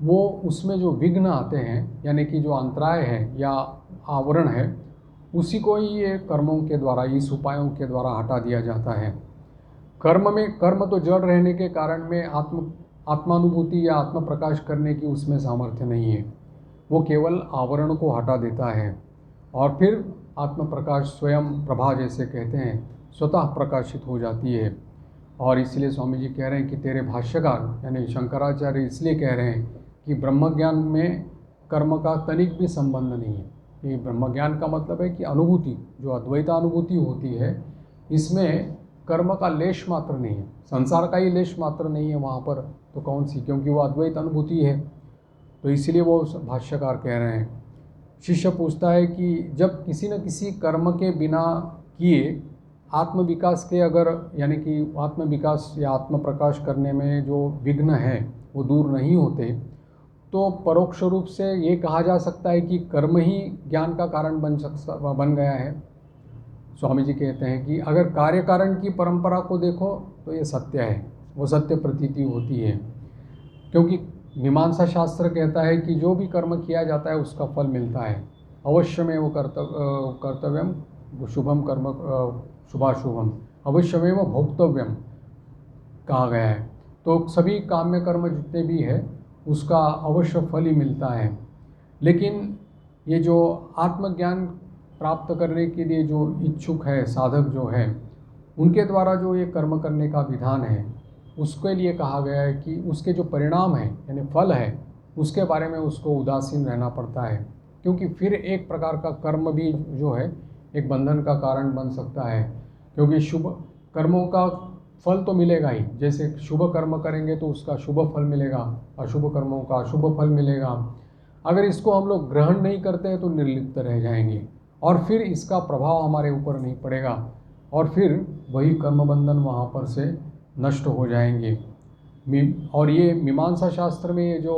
वो उसमें जो विघ्न आते हैं, यानी कि जो अंतराय है या आवरण है, उसी को ही ये कर्मों के द्वारा, इस उपायों के द्वारा हटा दिया जाता है। कर्म तो जड़ रहने के कारण में आत्मानुभूति या आत्म प्रकाश करने की उसमें सामर्थ्य नहीं है। वो केवल आवरण को हटा देता है और फिर आत्म प्रकाश स्वयं प्रभा जैसे कहते हैं स्वतः प्रकाशित हो जाती है। और इसलिए स्वामी जी कह रहे हैं कि तेरे भाष्यकार यानी शंकराचार्य इसलिए कह रहे हैं कि ब्रह्मज्ञान में कर्म का तनिक भी संबंध नहीं है। ये ब्रह्मज्ञान का मतलब है कि अनुभूति, जो अद्वैतानुभूति होती है, इसमें कर्म का लेश मात्र नहीं है, संसार का ही लेश मात्र नहीं है वहाँ पर, तो कौन सी, क्योंकि वो अद्वैत अनुभूति है। तो इसलिए वो भाष्यकार कह रहे हैं। शिष्य पूछता है कि जब किसी न किसी कर्म के बिना किए आत्मविकास के अगर, यानी कि आत्मविकास या आत्म प्रकाश करने में जो विघ्न है वो दूर नहीं होते, तो परोक्ष रूप से ये कहा जा सकता है कि कर्म ही ज्ञान का कारण बन गया है। स्वामी जी कहते हैं कि अगर कार्य कारण की परंपरा को देखो तो ये सत्य है, वो सत्य प्रतीति होती है। क्योंकि मीमांसा शास्त्र कहता है कि जो भी कर्म किया जाता है उसका फल मिलता है। अवश्य में वो कर्तव्यम शुभम कर्म शुभाशुभम, अवश्य में वो भोक्तव्यम, कहा गया है। तो सभी काम्य कर्म जितने भी है उसका अवश्य फल ही मिलता है। लेकिन ये जो आत्मज्ञान प्राप्त करने के लिए जो इच्छुक है, साधक जो है, उनके द्वारा जो ये कर्म करने का विधान है, उसके लिए कहा गया है कि उसके जो परिणाम है यानी फल है, उसके बारे में उसको उदासीन रहना पड़ता है। क्योंकि फिर एक प्रकार का कर्म भी जो है एक बंधन का कारण बन सकता है। क्योंकि शुभ कर्मों का फल तो मिलेगा ही, जैसे शुभ कर्म करेंगे तो उसका शुभ फल मिलेगा, अशुभ कर्मों का अशुभ फल मिलेगा। अगर इसको हम लोग ग्रहण नहीं करते हैं तो निर्लिप्त रह जाएंगे और फिर इसका प्रभाव हमारे ऊपर नहीं पड़ेगा और फिर वही कर्म बंधन वहाँ पर से नष्ट हो जाएंगे। और ये मीमांसा शास्त्र में ये जो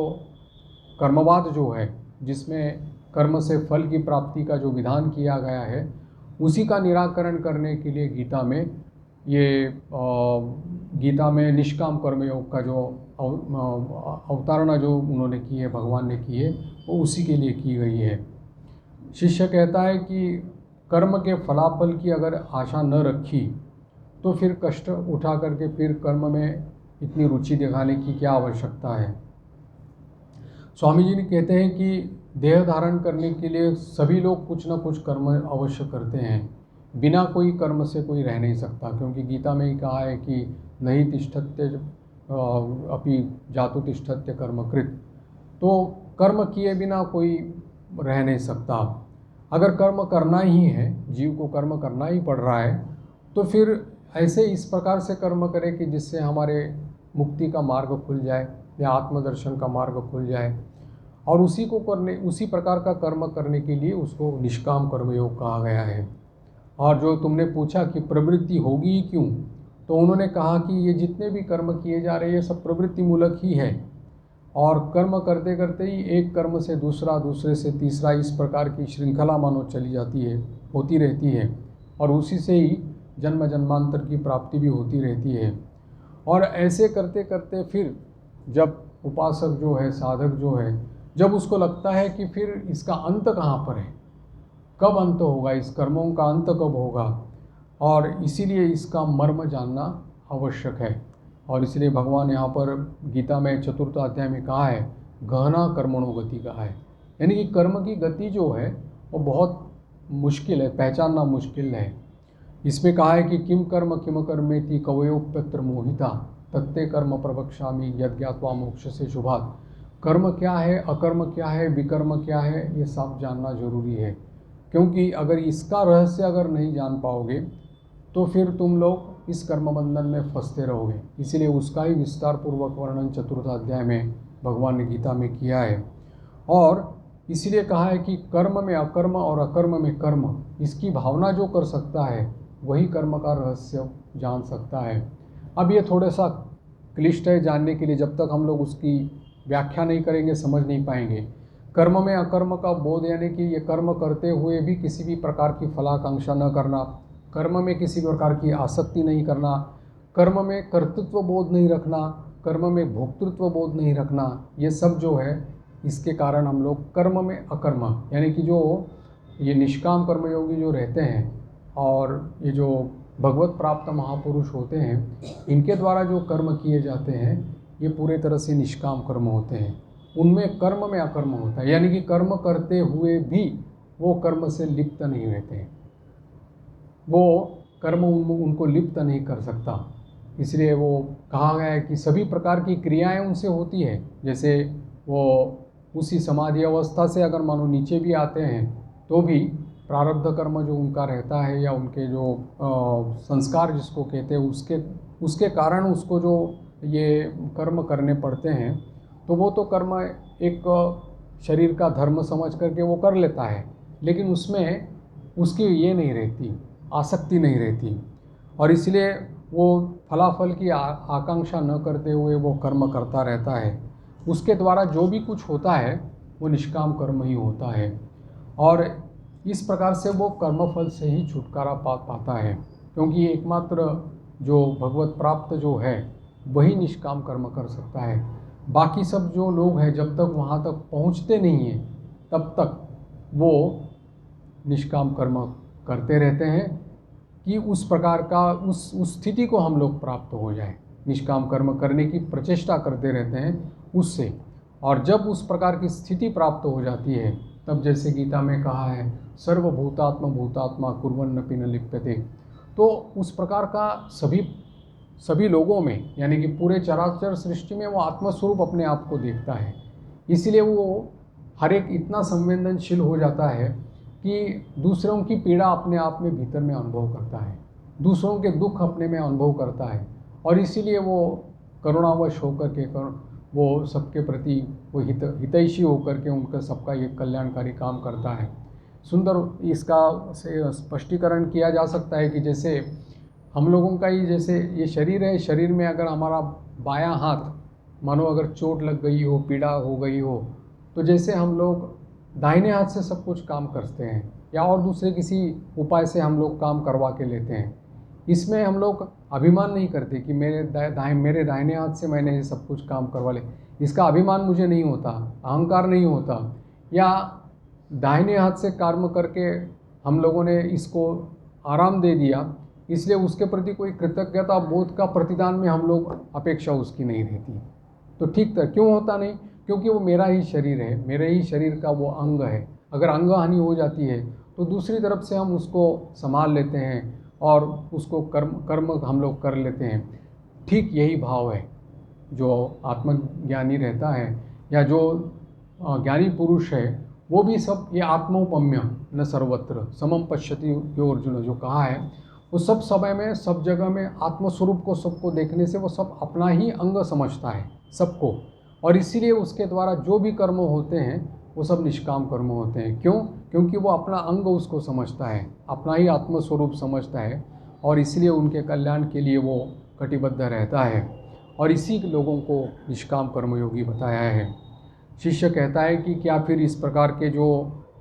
कर्मवाद जो है, जिसमें कर्म से फल की प्राप्ति का जो विधान किया गया है, उसी का निराकरण करने के लिए गीता में निष्काम कर्मयोग का जो अवतारणा जो उन्होंने की है, भगवान ने की है, वो उसी के लिए की गई है। शिष्य कहता है कि कर्म के फलाफल की अगर आशा न रखी तो फिर कष्ट उठा करके फिर कर्म में इतनी रुचि दिखाने की क्या आवश्यकता है। स्वामी जी ने कहते हैं कि देह धारण करने के लिए सभी लोग कुछ न कुछ कर्म अवश्य करते हैं, बिना कोई कर्म से कोई रह नहीं सकता। क्योंकि गीता में ही कहा है कि नहीं तिष्ठत्य अपि जातु तिष्ठत्य कर्मकृत, तो कर्म किए बिना कोई रह नहीं सकता। अगर कर्म करना ही है, जीव को कर्म करना ही पड़ रहा है, तो फिर ऐसे इस प्रकार से कर्म करे कि जिससे हमारे मुक्ति का मार्ग खुल जाए या आत्मदर्शन का मार्ग खुल जाए। और उसी प्रकार का कर्म करने के लिए उसको निष्काम कर्मयोग कहा गया है। और जो तुमने पूछा कि प्रवृत्ति होगी ही क्यों, तो उन्होंने कहा कि ये जितने भी कर्म किए जा रहे हैं सब प्रवृत्ति मूलक ही है। और कर्म करते करते ही एक कर्म से दूसरा, दूसरे से तीसरा, इस प्रकार की श्रृंखला मानो चली जाती है, होती रहती है। और उसी से ही जन्म जन्मांतर की प्राप्ति भी होती रहती है। और ऐसे करते करते फिर जब उपासक जो है, साधक जो है, जब उसको लगता है कि फिर इसका अंत कहाँ पर है, कब अंत होगा, इस कर्मों का अंत कब होगा, और इसीलिए इसका मर्म जानना आवश्यक है। और इसलिए भगवान यहाँ पर गीता में 4th अध्याय में कहा है, गहना कर्मणो गति कहा है। यानी कि कर्म की गति जो है वो बहुत मुश्किल है, पहचानना मुश्किल है। इसमें कहा है कि किम कर्मेति कवयोप्यत्र मोहिता तत्ते कर्म प्रवक्ष्यामि यज्ञात्वा मोक्ष से शुभात्। कर्म क्या है, अकर्म क्या है, विकर्म क्या है, ये सब जानना जरूरी है। क्योंकि अगर इसका रहस्य अगर नहीं जान पाओगे तो फिर तुम लोग इस कर्म बंधन में फंसते रहोगे। इसीलिए उसका ही विस्तार पूर्वक वर्णन 4th अध्याय में भगवान ने गीता में किया है। और इसीलिए कहा है कि कर्म में अकर्म और अकर्म में कर्म, इसकी भावना जो कर सकता है वही कर्म का रहस्य जान सकता है। अब ये थोड़ा सा क्लिष्ट है जानने के लिए, जब तक हम लोग उसकी व्याख्या नहीं करेंगे समझ नहीं पाएंगे। कर्म में अकर्म का बोध यानी कि ये कर्म करते हुए भी किसी भी प्रकार की फलाकांक्षा न करना, कर्म में किसी प्रकार की आसक्ति नहीं करना, कर्म में कर्तृत्व बोध नहीं रखना, कर्म में भोक्तृत्व बोध नहीं रखना, ये सब जो है इसके कारण हम लोग कर्म में अकर्म यानी कि जो ये निष्काम कर्मयोगी जो रहते हैं और ये जो भगवत प्राप्त महापुरुष होते हैं, इनके द्वारा जो कर्म किए जाते हैं ये पूरे तरह से निष्काम कर्म होते हैं। उनमें कर्म में अकर्म होता है, यानी कि कर्म करते हुए भी वो कर्म से लिप्त नहीं रहते हैं, वो कर्म उनको लिप्त नहीं कर सकता। इसलिए वो कहा गया है कि सभी प्रकार की क्रियाएं उनसे होती है। जैसे वो उसी समाधि अवस्था से अगर मानो नीचे भी आते हैं तो भी प्रारब्ध कर्म जो उनका रहता है या उनके जो संस्कार जिसको कहते हैं उसके कारण उसको जो ये कर्म करने पड़ते हैं, तो वो तो कर्म एक शरीर का धर्म समझ करके वो कर लेता है, लेकिन उसमें उसकी ये नहीं रहती, आसक्ति नहीं रहती। और इसलिए वो फलाफल की आकांक्षा न करते हुए वो कर्म करता रहता है। उसके द्वारा जो भी कुछ होता है वो निष्काम कर्म ही होता है। और इस प्रकार से वो कर्मफल से ही छुटकारा पाता है, क्योंकि एकमात्र जो भगवत प्राप्त जो है वही निष्काम कर्म कर सकता है। बाकी सब जो लोग हैं जब तक वहाँ तक पहुँचते नहीं हैं तब तक वो निष्काम कर्म करते रहते हैं कि उस प्रकार का उस स्थिति को हम लोग प्राप्त हो जाए। निष्काम कर्म करने की प्रचेष्टा करते रहते हैं उससे। और जब उस प्रकार की स्थिति प्राप्त हो जाती है तब जैसे गीता में कहा है सर्वभूतात्म भूतात्मा कुर्वन्नपि न लिप्यते, तो उस प्रकार का सभी लोगों में यानी कि पूरे चराचर सृष्टि में वो आत्मस्वरूप अपने आप को देखता है। इसलिए वो हर एक इतना संवेदनशील हो जाता है कि दूसरों की पीड़ा अपने आप में भीतर में अनुभव करता है, दूसरों के दुख अपने में अनुभव करता है, और इसीलिए वो करुणावश होकर के वो सबके प्रति वो हितैषी होकर के उनका सबका ये कल्याणकारी काम करता है। सुंदर इसका से स्पष्टीकरण किया जा सकता है कि जैसे हम लोगों का ही जैसे ये शरीर है, शरीर में अगर हमारा बायां हाथ मानो अगर चोट लग गई हो, पीड़ा हो गई हो, तो जैसे हम लोग दाहिने हाथ से सब कुछ काम करते हैं या और दूसरे किसी उपाय से हम लोग काम करवा के लेते हैं। इसमें हम लोग अभिमान नहीं करते कि मेरे दाहिने हाथ से मैंने ये सब कुछ काम करवा ले, इसका अभिमान मुझे नहीं होता, अहंकार नहीं होता। या दाहिने हाथ से कर्म करके हम लोगों ने इसको आराम दे दिया, इसलिए उसके प्रति कोई कृतज्ञता बोध का प्रतिदान में हम लोग अपेक्षा उसकी नहीं रहती। तो ठीक था, क्यों होता नहीं? क्योंकि वो मेरा ही शरीर है, मेरे ही शरीर का वो अंग है। अगर अंग हानि हो जाती है तो दूसरी तरफ से हम उसको संभाल लेते हैं और उसको कर्म हम लोग कर लेते हैं। ठीक यही भाव है जो आत्मज्ञानी रहता है या जो ज्ञानी पुरुष है, वो भी सब ये आत्मौपम्य न सर्वत्र समम पश्यति यो अर्जुन जो कहा है, वो सब समय में सब जगह में आत्मस्वरूप को सबको देखने से वो सब अपना ही अंग समझता है सबको, और इसीलिए उसके द्वारा जो भी कर्म होते हैं वो सब निष्काम कर्म होते हैं। क्यों? क्योंकि वो अपना अंग उसको समझता है, अपना ही आत्मस्वरूप समझता है, और इसलिए उनके कल्याण के लिए वो कटिबद्ध रहता है, और इसी लोगों को निष्काम कर्मयोगी बताया है। शिष्य कहता है कि क्या फिर इस प्रकार के जो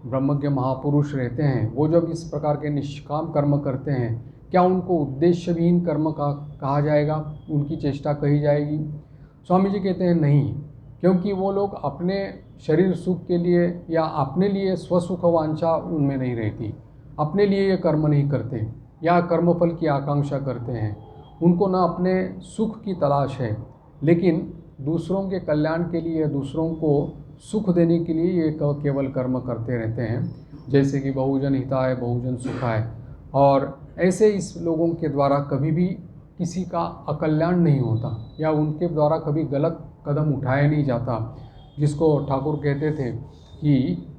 ब्रह्मज्ञ महापुरुष रहते हैं वो जब इस प्रकार के निष्काम कर्म करते हैं, क्या उनको उद्देश्यहीन कर्म कहा जाएगा, उनकी चेष्टा कही जाएगी? स्वामी जी कहते हैं नहीं, क्योंकि वो लोग अपने शरीर सुख के लिए या अपने लिए स्वसुख वांछा उनमें नहीं रहती, अपने लिए ये कर्म नहीं करते या कर्मफल की आकांक्षा करते हैं। उनको ना अपने सुख की तलाश है, लेकिन दूसरों के कल्याण के लिए, दूसरों को सुख देने के लिए ये केवल कर्म करते रहते हैं। जैसे कि बहुजन हिताय बहुजन सुखाय, और ऐसे इस लोगों के द्वारा कभी भी किसी का अकल्याण नहीं होता या उनके द्वारा कभी गलत कदम उठाया नहीं जाता। जिसको ठाकुर कहते थे कि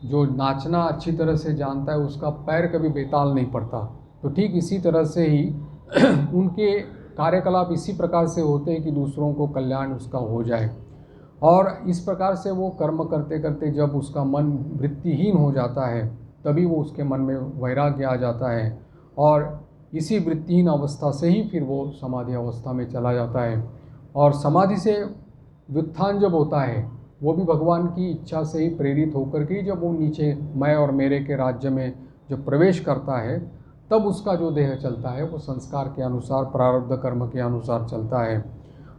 जो नाचना अच्छी तरह से जानता है उसका पैर कभी बेताल नहीं पड़ता। तो ठीक इसी तरह से ही उनके कार्यकलाप इसी प्रकार से होते हैं कि दूसरों को कल्याण उसका हो जाए, और इस प्रकार से वो कर्म करते करते जब उसका मन वृत्तिहीन हो जाता है तभी वो उसके मन में वैराग्य आ जाता है, और इसी वृत्तिहीन अवस्था से ही फिर वो समाधि अवस्था में चला जाता है। और समाधि से व्युत्थान जब होता है वो भी भगवान की इच्छा से ही प्रेरित होकर के जब वो नीचे मैं और मेरे के राज्य में जब प्रवेश करता है तब उसका जो देह चलता है वो संस्कार के अनुसार, प्रारब्ध कर्म के अनुसार चलता है।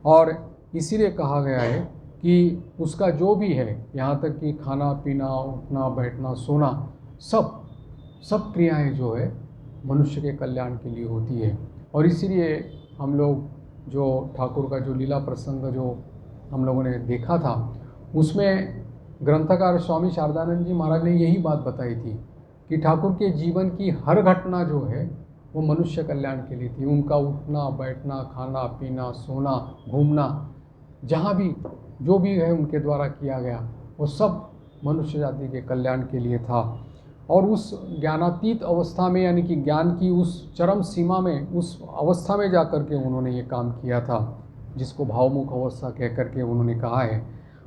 और इसीलिए कहा गया है कि उसका जो भी है, यहाँ तक कि खाना पीना, उठना बैठना सोना, सब क्रियाएं जो है मनुष्य के कल्याण के लिए होती है। और इसीलिए हम लोग जो ठाकुर का जो लीला प्रसंग जो हम लोगों ने देखा था उसमें ग्रंथकार स्वामी शारदानंद जी महाराज ने यही बात बताई थी कि ठाकुर के जीवन की हर घटना जो है वो मनुष्य कल्याण के लिए थी। उनका उठना बैठना, खाना पीना, सोना, घूमना, जहाँ भी जो भी है उनके द्वारा किया गया वो सब मनुष्य जाति के कल्याण के लिए था। और उस ज्ञानातीत अवस्था में यानी कि ज्ञान की उस चरम सीमा में, उस अवस्था में जा कर के उन्होंने ये काम किया था जिसको भावमुख अवस्था कह कर के उन्होंने कहा है।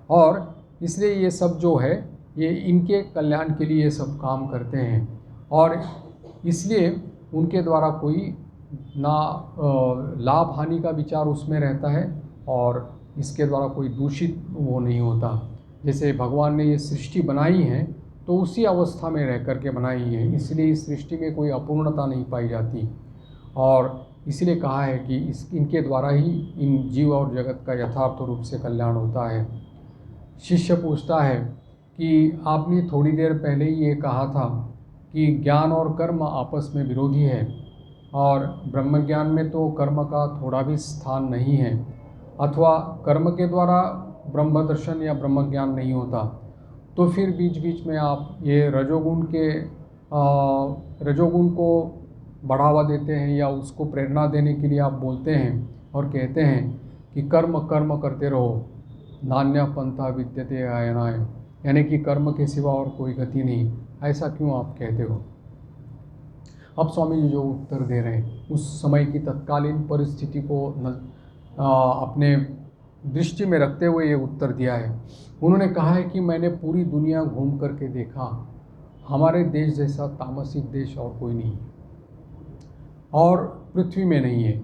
और इसलिए ये सब जो है ये इनके कल्याण के लिए सब काम करते हैं, और इसलिए उनके द्वारा कोई ना लाभ हानि का विचार उसमें रहता है, और इसके द्वारा कोई दूषित वो नहीं होता। जैसे भगवान ने ये सृष्टि बनाई है तो उसी अवस्था में रह कर के बनाई है, इसलिए इस सृष्टि में कोई अपूर्णता नहीं पाई जाती। और इसलिए कहा है कि इनके द्वारा ही इन जीव और जगत का यथार्थ रूप से कल्याण होता है। शिष्य पूछता है कि आपने थोड़ी देर पहले ही ये कहा था कि ज्ञान और कर्म आपस में विरोधी है, और ब्रह्म ज्ञान में तो कर्म का थोड़ा भी स्थान नहीं है, अथवा कर्म के द्वारा ब्रह्म दर्शन या ब्रह्म ज्ञान नहीं होता। तो फिर बीच बीच में आप ये रजोगुण को बढ़ावा देते हैं या उसको प्रेरणा देने के लिए आप बोलते हैं और कहते हैं कि कर्म कर्म करते रहो, नान्य पंथा विद्यते अयनाय, यानी कि कर्म के सिवा और कोई गति नहीं। ऐसा क्यों आप कहते हो? अब स्वामी जी जो उत्तर दे रहे हैं उस समय की तत्कालीन परिस्थिति को अपने दृष्टि में रखते हुए ये उत्तर दिया है। उन्होंने कहा है कि मैंने पूरी दुनिया घूम करके देखा, हमारे देश जैसा तामसिक देश और कोई नहीं है, और पृथ्वी में नहीं है।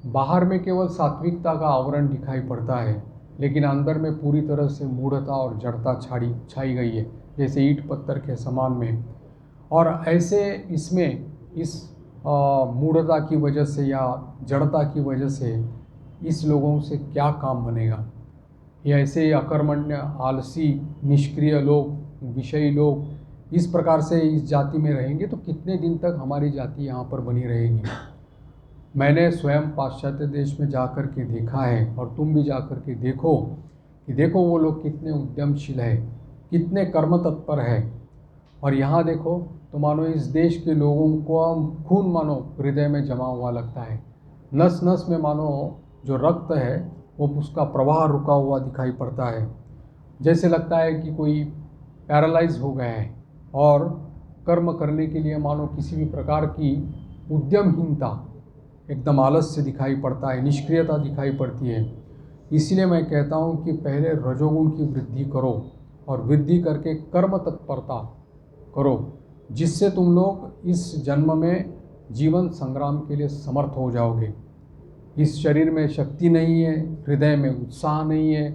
बाहर में केवल सात्विकता का आवरण दिखाई पड़ता है, लेकिन अंदर में पूरी तरह से मूढ़ता और जड़ता छाई गई है, जैसे ईंट पत्थर के समान में। और ऐसे इसमें इस मूढ़ता की वजह से या जड़ता की वजह से इस लोगों से क्या काम बनेगा? ये ऐसे अकर्मण्य, आलसी, निष्क्रिय लोग, विषयी लोग इस प्रकार से इस जाति में रहेंगे तो कितने दिन तक हमारी जाति यहाँ पर बनी रहेगी? मैंने स्वयं पाश्चात्य देश में जाकर के देखा है, और तुम भी जाकर के देखो कि देखो वो लोग कितने उद्यमशील है, कितने कर्म तत्पर है। और यहाँ देखो तो मानो इस देश के लोगों को खून मानो हृदय में जमा हुआ लगता है, नस नस में मानो जो रक्त है वो उसका प्रवाह रुका हुआ दिखाई पड़ता है। जैसे लगता है कि कोई पैरालाइज हो गया है, और कर्म करने के लिए मानो किसी भी प्रकार की उद्यमहीनता, एकदम आलस्य दिखाई पड़ता है, निष्क्रियता दिखाई पड़ती है। इसलिए मैं कहता हूँ कि पहले रजोगुण की वृद्धि करो, और वृद्धि करके कर्म तत्परता करो, जिससे तुम लोग इस जन्म में जीवन संग्राम के लिए समर्थ हो जाओगे। इस शरीर में शक्ति नहीं है, हृदय में उत्साह नहीं है,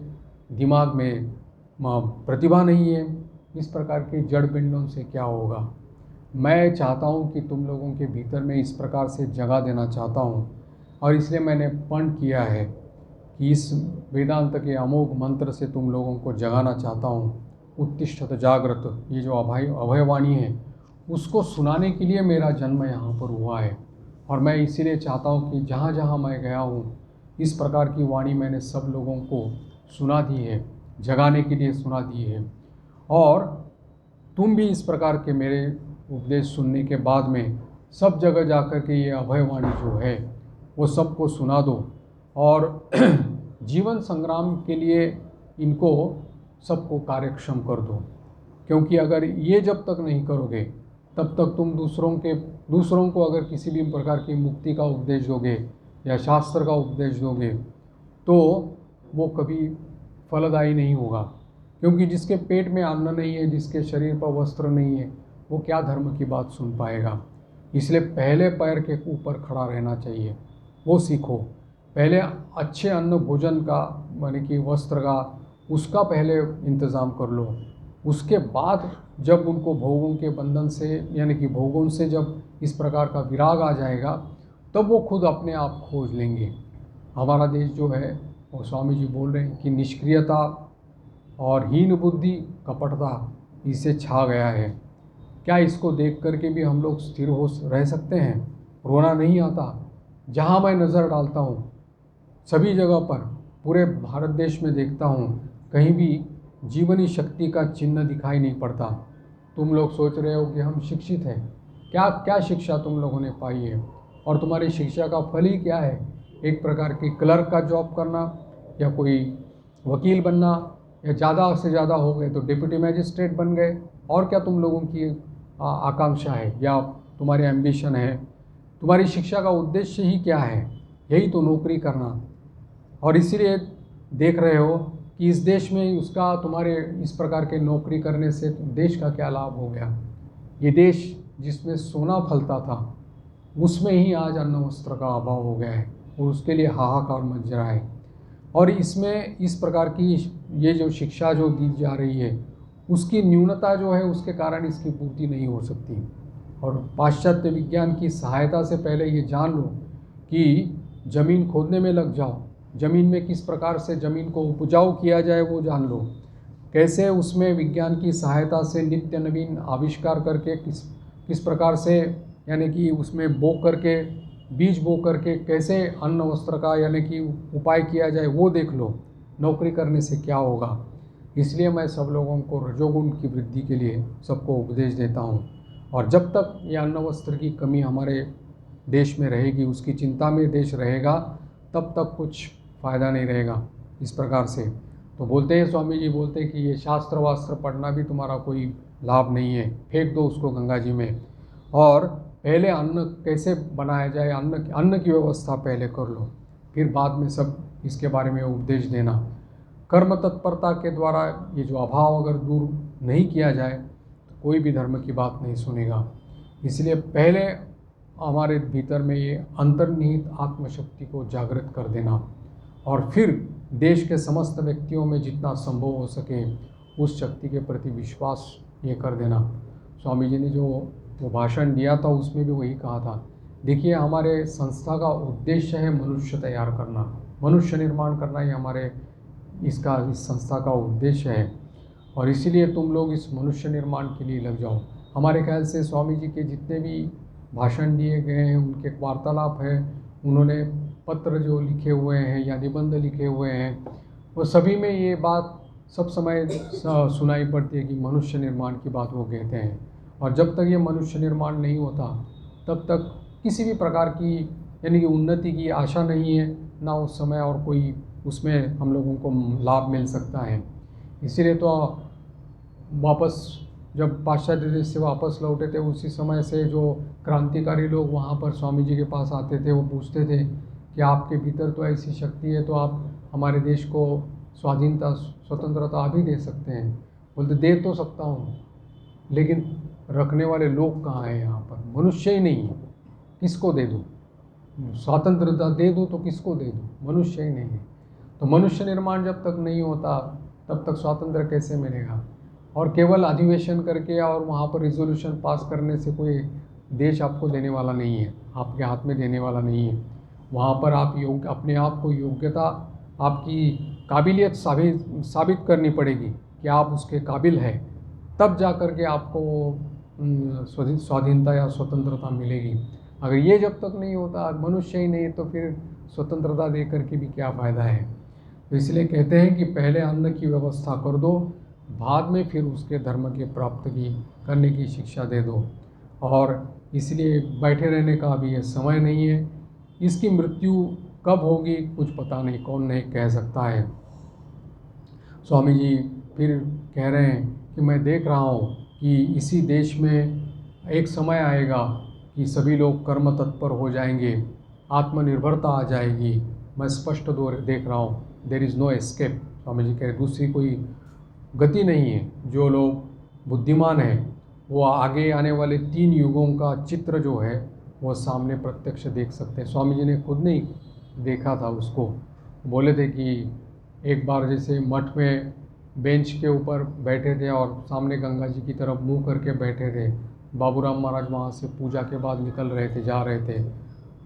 दिमाग में प्रतिभा नहीं है, इस प्रकार के जड़ पिंडों से क्या होगा? मैं चाहता हूँ कि तुम लोगों के भीतर में इस प्रकार से जगह देना चाहता हूँ, और इसलिए मैंने प्रण किया है कि इस वेदांत के अमोघ मंत्र से तुम लोगों को जगाना चाहता हूँ। उत्तिष्ठत जागृत, ये जो अभयवाणी है उसको सुनाने के लिए मेरा जन्म यहाँ पर हुआ है। और मैं इसीलिए चाहता हूँ कि जहाँ जहाँ मैं गया हूँ इस प्रकार की वाणी मैंने सब लोगों को सुना दी है, जगाने के लिए सुना दी है। और तुम भी इस प्रकार के मेरे उपदेश सुनने के बाद में सब जगह जाकर के ये अभयवाणी जो है वो सबको सुना दो, और जीवन संग्राम के लिए इनको सबको कार्यक्षम कर दो। क्योंकि अगर ये जब तक नहीं करोगे तब तक तुम दूसरों को अगर किसी भी प्रकार की मुक्ति का उपदेश दोगे या शास्त्र का उपदेश दोगे तो वो कभी फलदायी नहीं होगा। क्योंकि जिसके पेट में अन्न नहीं है, जिसके शरीर पर वस्त्र नहीं है, वो क्या धर्म की बात सुन पाएगा? इसलिए पहले पैर के ऊपर खड़ा रहना चाहिए, वो सीखो। पहले अच्छे अन्न भोजन का, माने कि वस्त्र का, उसका पहले इंतज़ाम कर लो। उसके बाद जब उनको भोगों के बंधन से, यानी कि भोगों से जब इस प्रकार का विराग आ जाएगा तब वो खुद अपने आप खोज लेंगे। हमारा देश जो है वो स्वामी जी बोल रहे हैं कि निष्क्रियता और हीन बुद्धि, कपटता इसे छा गया है। क्या इसको देख करके भी हम लोग स्थिर हो रह सकते हैं? रोना नहीं आता? जहाँ मैं नज़र डालता हूँ सभी जगह पर, पूरे भारत देश में देखता हूँ, कहीं भी जीवनी शक्ति का चिन्ह दिखाई नहीं पड़ता। तुम लोग सोच रहे हो कि हम शिक्षित हैं, क्या क्या शिक्षा तुम लोगों ने पाई है? और तुम्हारी शिक्षा का फल ही क्या है? एक प्रकार की क्लर्क का जॉब करना, या कोई वकील बनना, या ज़्यादा से ज़्यादा हो गए तो डिप्टी मैजिस्ट्रेट बन गए। और क्या तुम लोगों की आकांक्षा है या तुम्हारी एम्बिशन है? तुम्हारी शिक्षा का उद्देश्य ही क्या है? यही तो नौकरी करना। और इसीलिए देख रहे हो कि इस देश में उसका, तुम्हारे इस प्रकार के नौकरी करने से देश का क्या लाभ हो गया? ये देश जिसमें सोना फलता था उसमें ही आज अन्न वस्त्र का अभाव हो गया है, और उसके लिए हाहाकार मच रहा है। और इसमें इस प्रकार की ये जो शिक्षा जो दी जा रही है उसकी न्यूनता जो है, उसके कारण इसकी पूर्ति नहीं हो सकती। और पाश्चात्य विज्ञान की सहायता से पहले ये जान लो कि ज़मीन खोदने में लग जाओ, ज़मीन में किस प्रकार से ज़मीन को उपजाऊ किया जाए वो जान लो, कैसे उसमें विज्ञान की सहायता से नित्य नवीन आविष्कार करके किस प्रकार से, यानी कि उसमें बो करके बीज बो करके कैसे अन्न वस्त्र का यानी कि उपाय किया जाए वो देख लो, नौकरी करने से क्या होगा। इसलिए मैं सब लोगों को रजोगुण की वृद्धि के लिए सबको उपदेश देता हूँ। और जब तक ये अन्न वस्त्र की कमी हमारे देश में रहेगी, उसकी चिंता में देश रहेगा, तब तक कुछ फ़ायदा नहीं रहेगा इस प्रकार से। तो बोलते हैं, स्वामी जी बोलते हैं कि ये शास्त्र वास्त्र पढ़ना भी तुम्हारा कोई लाभ नहीं है, फेंक दो उसको गंगा जी में। और पहले अन्न कैसे बनाया जाए, अन्न की व्यवस्था पहले कर लो, फिर बाद में सब इसके बारे में उपदेश देना। कर्म तत्परता के द्वारा ये जो अभाव अगर दूर नहीं किया जाए तो कोई भी धर्म की बात नहीं सुनेगा। इसलिए पहले हमारे भीतर में ये अंतर्निहित आत्मशक्ति को जागृत कर देना और फिर देश के समस्त व्यक्तियों में जितना संभव हो सके उस शक्ति के प्रति विश्वास ये कर देना। स्वामी जी ने जो वो भाषण दिया था उसमें भी वही कहा था। देखिए, हमारे संस्था का उद्देश्य है मनुष्य तैयार करना, मनुष्य निर्माण करना ही हमारे इस संस्था का उद्देश्य है। और इसीलिए तुम लोग इस मनुष्य निर्माण के लिए लग जाओ। हमारे ख्याल से स्वामी जी के जितने भी भाषण दिए गए हैं, उनके वार्तालाप है, उन्होंने पत्र जो लिखे हुए हैं या निबंध लिखे हुए हैं, वो सभी में ये बात सब समय सुनाई पड़ती है कि मनुष्य निर्माण की बात वो कहते हैं। और जब तक ये मनुष्य निर्माण नहीं होता तब तक किसी भी प्रकार की यानी कि उन्नति की आशा नहीं है, ना उस समय और कोई उसमें हम लोगों को लाभ मिल सकता है। इसीलिए तो वापस जब पाश्चात्य देश से वापस लौटे थे उसी समय से जो क्रांतिकारी लोग वहाँ पर स्वामी जी के पास आते थे, वो पूछते थे कि आपके भीतर तो ऐसी शक्ति है, तो आप हमारे देश को स्वाधीनता स्वतंत्रता अभी दे सकते हैं। बोलते दे तो सकता हूँ, लेकिन रखने वाले लोग कहाँ हैं? यहाँ पर मनुष्य ही नहीं है, किसको दे दूँ? स्वतंत्रता दे दूँ तो किसको दे दूँ? मनुष्य ही नहीं है। तो मनुष्य निर्माण जब तक नहीं होता तब तक स्वातंत्र्य कैसे मिलेगा? और केवल अधिवेशन करके और वहाँ पर रिजोल्यूशन पास करने से कोई देश आपको देने वाला नहीं है, आपके हाथ में देने वाला नहीं है। वहाँ पर आप अपने आप को योग्यता, आपकी काबिलियत साबित करनी पड़ेगी कि आप उसके काबिल हैं, तब जा कर के आपको स्वाधीनता या स्वतंत्रता मिलेगी। अगर ये जब तक नहीं होता, मनुष्य ही नहीं, तो फिर स्वतंत्रता दे करके भी क्या फ़ायदा है? तो इसलिए कहते हैं कि पहले अन्न की व्यवस्था कर दो, बाद में फिर उसके धर्म के प्राप्त करने की शिक्षा दे दो। और इसलिए बैठे रहने का अभी ये समय नहीं है। इसकी मृत्यु कब होगी कुछ पता नहीं, कौन नहीं कह सकता है। स्वामी जी फिर कह रहे हैं कि मैं देख रहा हूँ कि इसी देश में एक समय आएगा कि सभी लोग कर्म तत्पर हो जाएंगे, आत्मनिर्भरता आ जाएगी। मैं स्पष्ट देख रहा हूँ, there is no escape. Swami ji कह रहे दूसरी कोई गति नहीं है। जो लोग बुद्धिमान हैं वो आगे आने वाले 3 युगों का चित्र जो है वो सामने प्रत्यक्ष देख सकते हैं। स्वामी जी ने खुद नहीं देखा था उसको। बोले थे कि एक बार जैसे मठ में बेंच के ऊपर बैठे थे और सामने गंगा जी की तरफ मुंह करके बैठे थे। बाबूराम महाराज वहाँ से पूजा के बाद निकल रहे थे, जा रहे थे।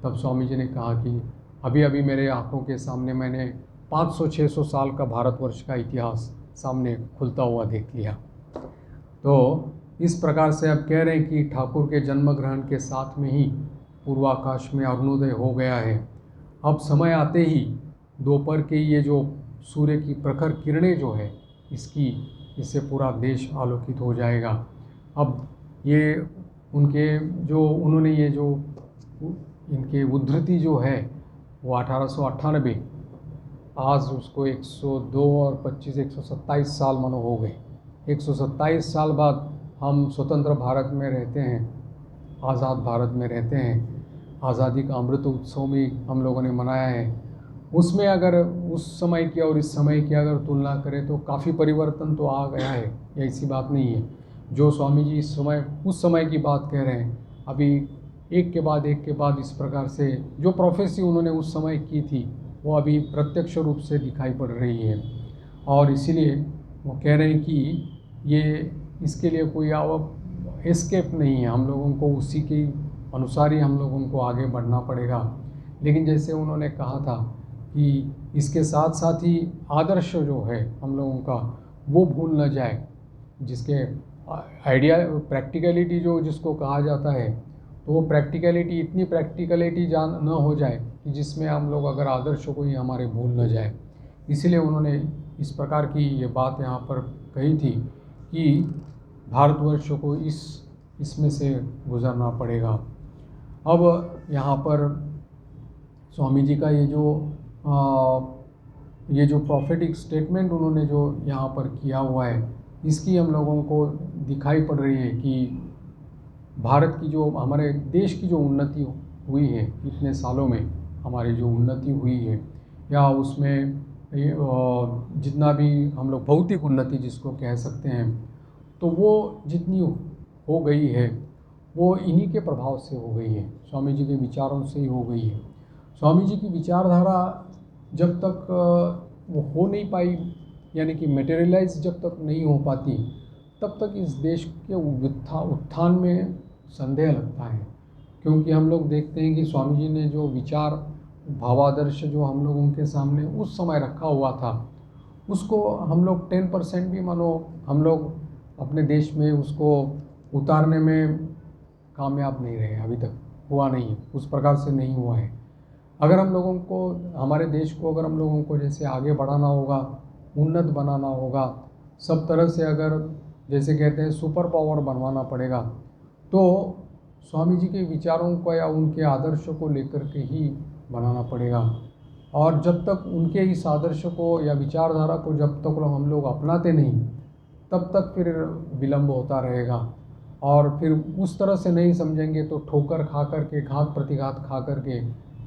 तब स्वामी जी ने कहा कि अभी अभी मेरे आँखों के सामने मैंने 500-600 साल का भारतवर्ष का इतिहास सामने खुलता हुआ देख लिया। तो इस प्रकार से अब कह रहे हैं कि ठाकुर के जन्म ग्रहण के साथ में ही पूर्वाकाश में अरुणोदय हो गया है। अब समय आते ही दोपहर के ये जो सूर्य की प्रखर किरणें जो है इससे पूरा देश आलोकित हो जाएगा। अब ये उन्होंने ये जो इनके उद्धृति जो है वो 1898, आज उसको 102 और 25 127 साल मानो हो गए। 127 साल बाद हम स्वतंत्र भारत में रहते हैं, आज़ाद भारत में रहते हैं। आज़ादी का अमृत उत्सव भी हम लोगों ने मनाया है। उसमें अगर उस समय की और इस समय की अगर तुलना करें तो काफ़ी परिवर्तन तो आ गया है, ऐसी बात नहीं है। जो स्वामी जी उस समय की बात कह रहे हैं, अभी एक के बाद इस प्रकार से जो प्रोफेसी उन्होंने उस समय की थी वो अभी प्रत्यक्ष रूप से दिखाई पड़ रही है। और इसीलिए वो कह रहे हैं कि इसके लिए कोई एस्केप नहीं है, हम लोगों को उसी के अनुसार ही हम लोगों को आगे बढ़ना पड़ेगा। लेकिन जैसे उन्होंने कहा था कि इसके साथ साथ ही आदर्श जो है हम लोगों का वो भूल न जाए, जिसके आइडिया प्रैक्टिकलिटी जो जिसको कहा जाता है तो वो प्रैक्टिकलिटी, इतनी प्रैक्टिकलिटी जान न हो जाए कि जिसमें हम लोग अगर आदर्शों को ही हमारे भूल न जाए। इसीलिए उन्होंने इस प्रकार की ये बात यहाँ पर कही थी कि भारतवर्ष को इसमें से गुजरना पड़ेगा। अब यहाँ पर स्वामी जी का ये जो प्रॉफिटिक स्टेटमेंट उन्होंने जो यहाँ पर किया हुआ है, इसकी हम लोगों को दिखाई पड़ रही है कि भारत की जो, हमारे देश की जो उन्नति हुई है इतने सालों में, हमारी जो उन्नति हुई है, या उसमें जितना भी हम लोग भौतिक उन्नति जिसको कह सकते हैं, तो वो जितनी हो गई है वो इन्हीं के प्रभाव से हो गई है, स्वामी जी के विचारों से ही हो गई है। स्वामी जी की विचारधारा जब तक वो हो नहीं पाई, यानी कि मटेरियलाइज जब तक नहीं हो पाती, तब तक इस देश के उत्थान में संदेह लगता है। क्योंकि हम लोग देखते हैं कि स्वामी जी ने जो विचार, भावादर्श जो हम लोगों के सामने उस समय रखा हुआ था, उसको हम लोग 10% भी मानो हम लोग अपने देश में उसको उतारने में कामयाब नहीं रहे, अभी तक हुआ नहीं है, उस प्रकार से नहीं हुआ है। अगर हम लोगों को, हमारे देश को अगर हम लोगों को जैसे आगे बढ़ाना होगा, उन्नत बनाना होगा, सब तरह से अगर जैसे कहते हैं सुपर पावर बनवाना पड़ेगा, तो स्वामी जी के विचारों को या उनके आदर्शों को लेकर के ही बनाना पड़ेगा। और जब तक उनके इस आदर्श को या विचारधारा को जब तक हम लोग अपनाते नहीं, तब तक फिर विलम्ब होता रहेगा। और फिर उस तरह से नहीं समझेंगे तो ठोकर खा कर के, घात प्रतिघात खा कर के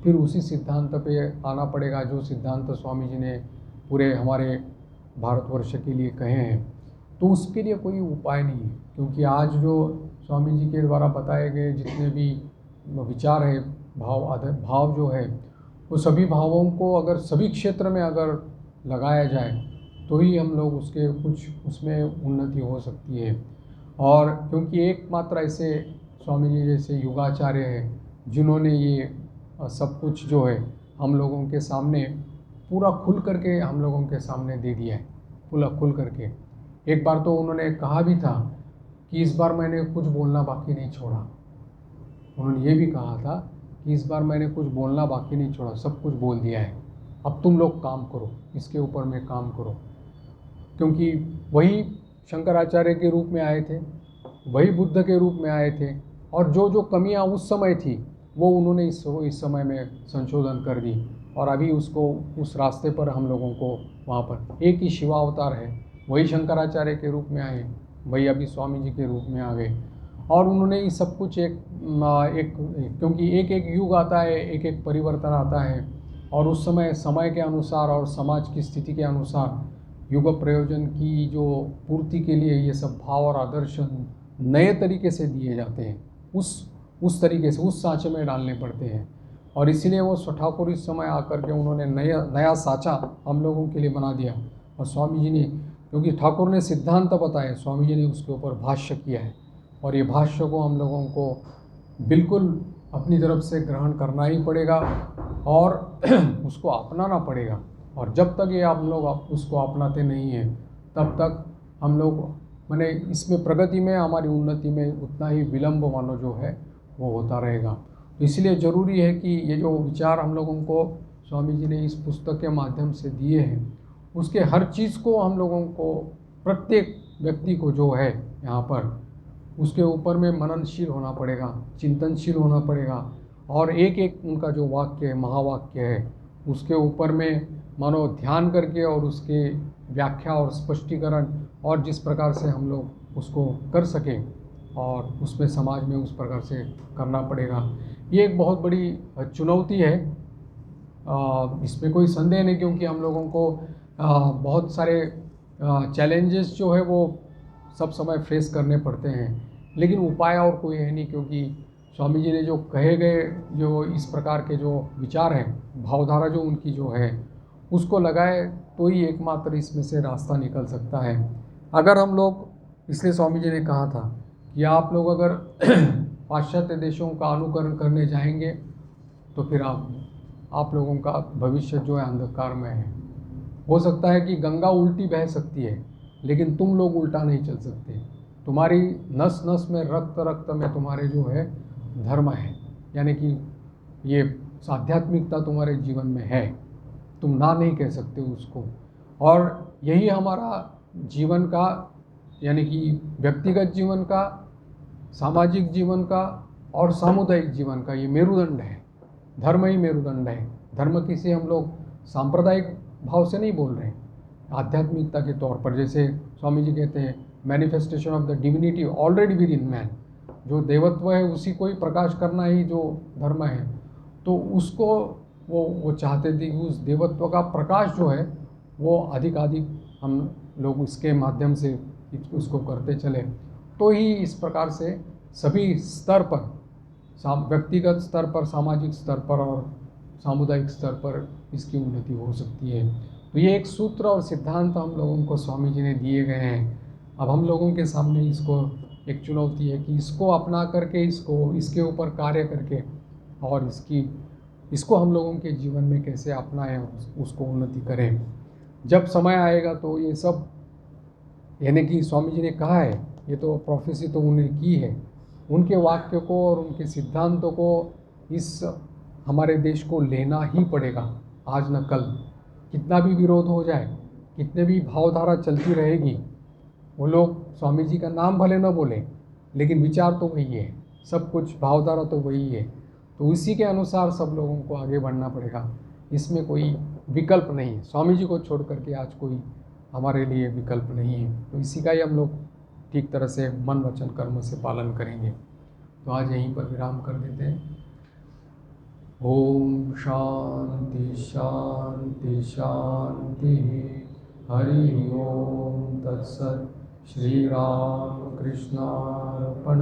फिर उसी सिद्धांत पे आना पड़ेगा जो सिद्धांत स्वामी जी ने पूरे हमारे भारतवर्ष के लिए कहे हैं। तो उसके लिए कोई उपाय नहीं है, क्योंकि आज जो स्वामी जी के द्वारा बताए गए जितने भी विचार है, भाव जो है, वो सभी भावों को अगर सभी क्षेत्र में अगर लगाया जाए तो ही हम लोग उसके कुछ उसमें उन्नति हो सकती है। और क्योंकि एकमात्र ऐसे स्वामी जी जैसे युगाचार्य हैं जिन्होंने ये सब कुछ जो है हम लोगों के सामने पूरा खुल करके हम लोगों के सामने दे दिया है, पूरा खुल करके। एक बार तो उन्होंने कहा भी था कि इस बार मैंने कुछ बोलना बाकी नहीं छोड़ा। उन्होंने ये भी कहा था कि इस बार मैंने कुछ बोलना बाकी नहीं छोड़ा, सब कुछ बोल दिया है, अब तुम लोग काम करो, इसके ऊपर में काम करो। क्योंकि वही शंकराचार्य के रूप में आए थे, वही बुद्ध के रूप में आए थे, और जो जो कमियां उस समय थी वो उन्होंने इस समय में संशोधन कर दी, और अभी उसको उस रास्ते पर हम लोगों को वहाँ पर एक ही शिवावतार है, वही शंकराचार्य के रूप में आए, वही अभी स्वामी जी के रूप में आ गए। और उन्होंने ये सब कुछ क्योंकि एक एक युग आता है, एक एक परिवर्तन आता है, और उस समय के अनुसार और समाज की स्थिति के अनुसार युग प्रयोजन की जो पूर्ति के लिए ये सब भाव और आदर्श नए तरीके से दिए जाते हैं, उस तरीके से उस सांचे में डालने पड़ते हैं। और इसीलिए वो ठाकुर इस समय आकर के उन्होंने नया सांचा हम लोगों के लिए बना दिया। और स्वामी जी ने, क्योंकि ठाकुर ने सिद्धांत बताए, स्वामी जी ने उसके ऊपर भाष्य किया है, और ये भाष्य को हम लोगों को बिल्कुल अपनी तरफ से ग्रहण करना ही पड़ेगा और उसको अपनाना पड़ेगा। और जब तक ये हम लोग उसको अपनाते नहीं हैं, तब तक हम लोग माने इसमें प्रगति में, हमारी उन्नति में उतना ही विलम्ब मानो जो है वो होता रहेगा। इसलिए ज़रूरी है कि ये जो विचार हम लोगों को स्वामी जी ने इस पुस्तक के माध्यम से दिए हैं, उसके हर चीज़ को हम लोगों को, प्रत्येक व्यक्ति को जो है यहाँ पर, उसके ऊपर में मननशील होना पड़ेगा, चिंतनशील होना पड़ेगा, और एक एक उनका जो वाक्य है, महावाक्य है, उसके ऊपर में मानो ध्यान करके और उसके व्याख्या और स्पष्टीकरण, और जिस प्रकार से हम लोग उसको कर सकें और उसमें समाज में उस प्रकार से करना पड़ेगा। ये एक बहुत बड़ी चुनौती है, इसमें कोई संदेह नहीं, क्योंकि हम लोगों को बहुत सारे चैलेंजेस जो है वो सब समय फेस करने पड़ते हैं, लेकिन उपाय और कोई है नहीं। क्योंकि स्वामी जी ने जो कहे गए, जो इस प्रकार के जो विचार हैं, भावधारा जो उनकी जो है, उसको लगाए तो ही एकमात्र इसमें से रास्ता निकल सकता है। अगर हम लोग, इसलिए स्वामी जी ने कहा था कि आप लोग अगर पाश्चात्य देशों का अनुकरण करने जाएंगे तो फिर आप लोगों का भविष्य जो है अंधकार में है। हो सकता है कि गंगा उल्टी बह सकती है, लेकिन तुम लोग उल्टा नहीं चल सकते। तुम्हारी नस नस में, रक्त रक्त में तुम्हारे जो है धर्म है, यानी कि ये आध्यात्मिकता तुम्हारे जीवन में है, तुम ना नहीं कह सकते उसको। और यही हमारा जीवन का, यानी कि व्यक्तिगत जीवन का, सामाजिक जीवन का और सामुदायिक जीवन का ये मेरुदंड है। धर्म ही मेरुदंड है। धर्म किसी हम लोग सांप्रदायिक भाव से नहीं बोल रहे हैं, आध्यात्मिकता के तौर पर। जैसे स्वामी जी कहते हैं, manifestation of the divinity already with in man, जो देवत्व है उसी को ही प्रकाश करना ही जो धर्म है। तो उसको वो चाहते थे कि उस देवत्व का प्रकाश जो है वो अधिक हम लोग उसके माध्यम से उसको करते चले, तो ही इस प्रकार से सभी स्तर पर, व्यक्तिगत स्तर पर, सामाजिक स्तर पर और सामुदायिक स्तर पर इसकी उन्नति हो सकती है। तो ये एक सूत्र और सिद्धांत हम लोगों को स्वामी जी ने दिए गए हैं। अब हम लोगों के सामने इसको एक चुनौती है कि इसको अपना करके, इसके ऊपर कार्य करके और इसको हम लोगों के जीवन में कैसे अपनाएं और उसको उन्नति करें। जब समय आएगा तो ये सब, यानी कि स्वामी जी ने कहा है, ये तो प्रोफेसी तो उन्हें की है, उनके वाक्य को और उनके सिद्धांतों को इस हमारे देश को लेना ही पड़ेगा, आज न कल। कितना भी विरोध हो जाए, कितने भी भावधारा चलती रहेगी, वो लोग स्वामी जी का नाम भले न बोलें, लेकिन विचार तो वही है, सब कुछ भावधारा तो वही है। तो इसी के अनुसार सब लोगों को आगे बढ़ना पड़ेगा, इसमें कोई विकल्प नहीं है। स्वामी जी को छोड़ करके आज कोई हमारे लिए विकल्प नहीं है। तो इसी का ही हम लोग ठीक तरह से मन वचन कर्म से पालन करेंगे। तो आज यहीं पर विराम कर देते हैं। ओम शांति शांति शांति। हरि ओम तत्सत। श्री राम कृष्णार्पणमस्तु।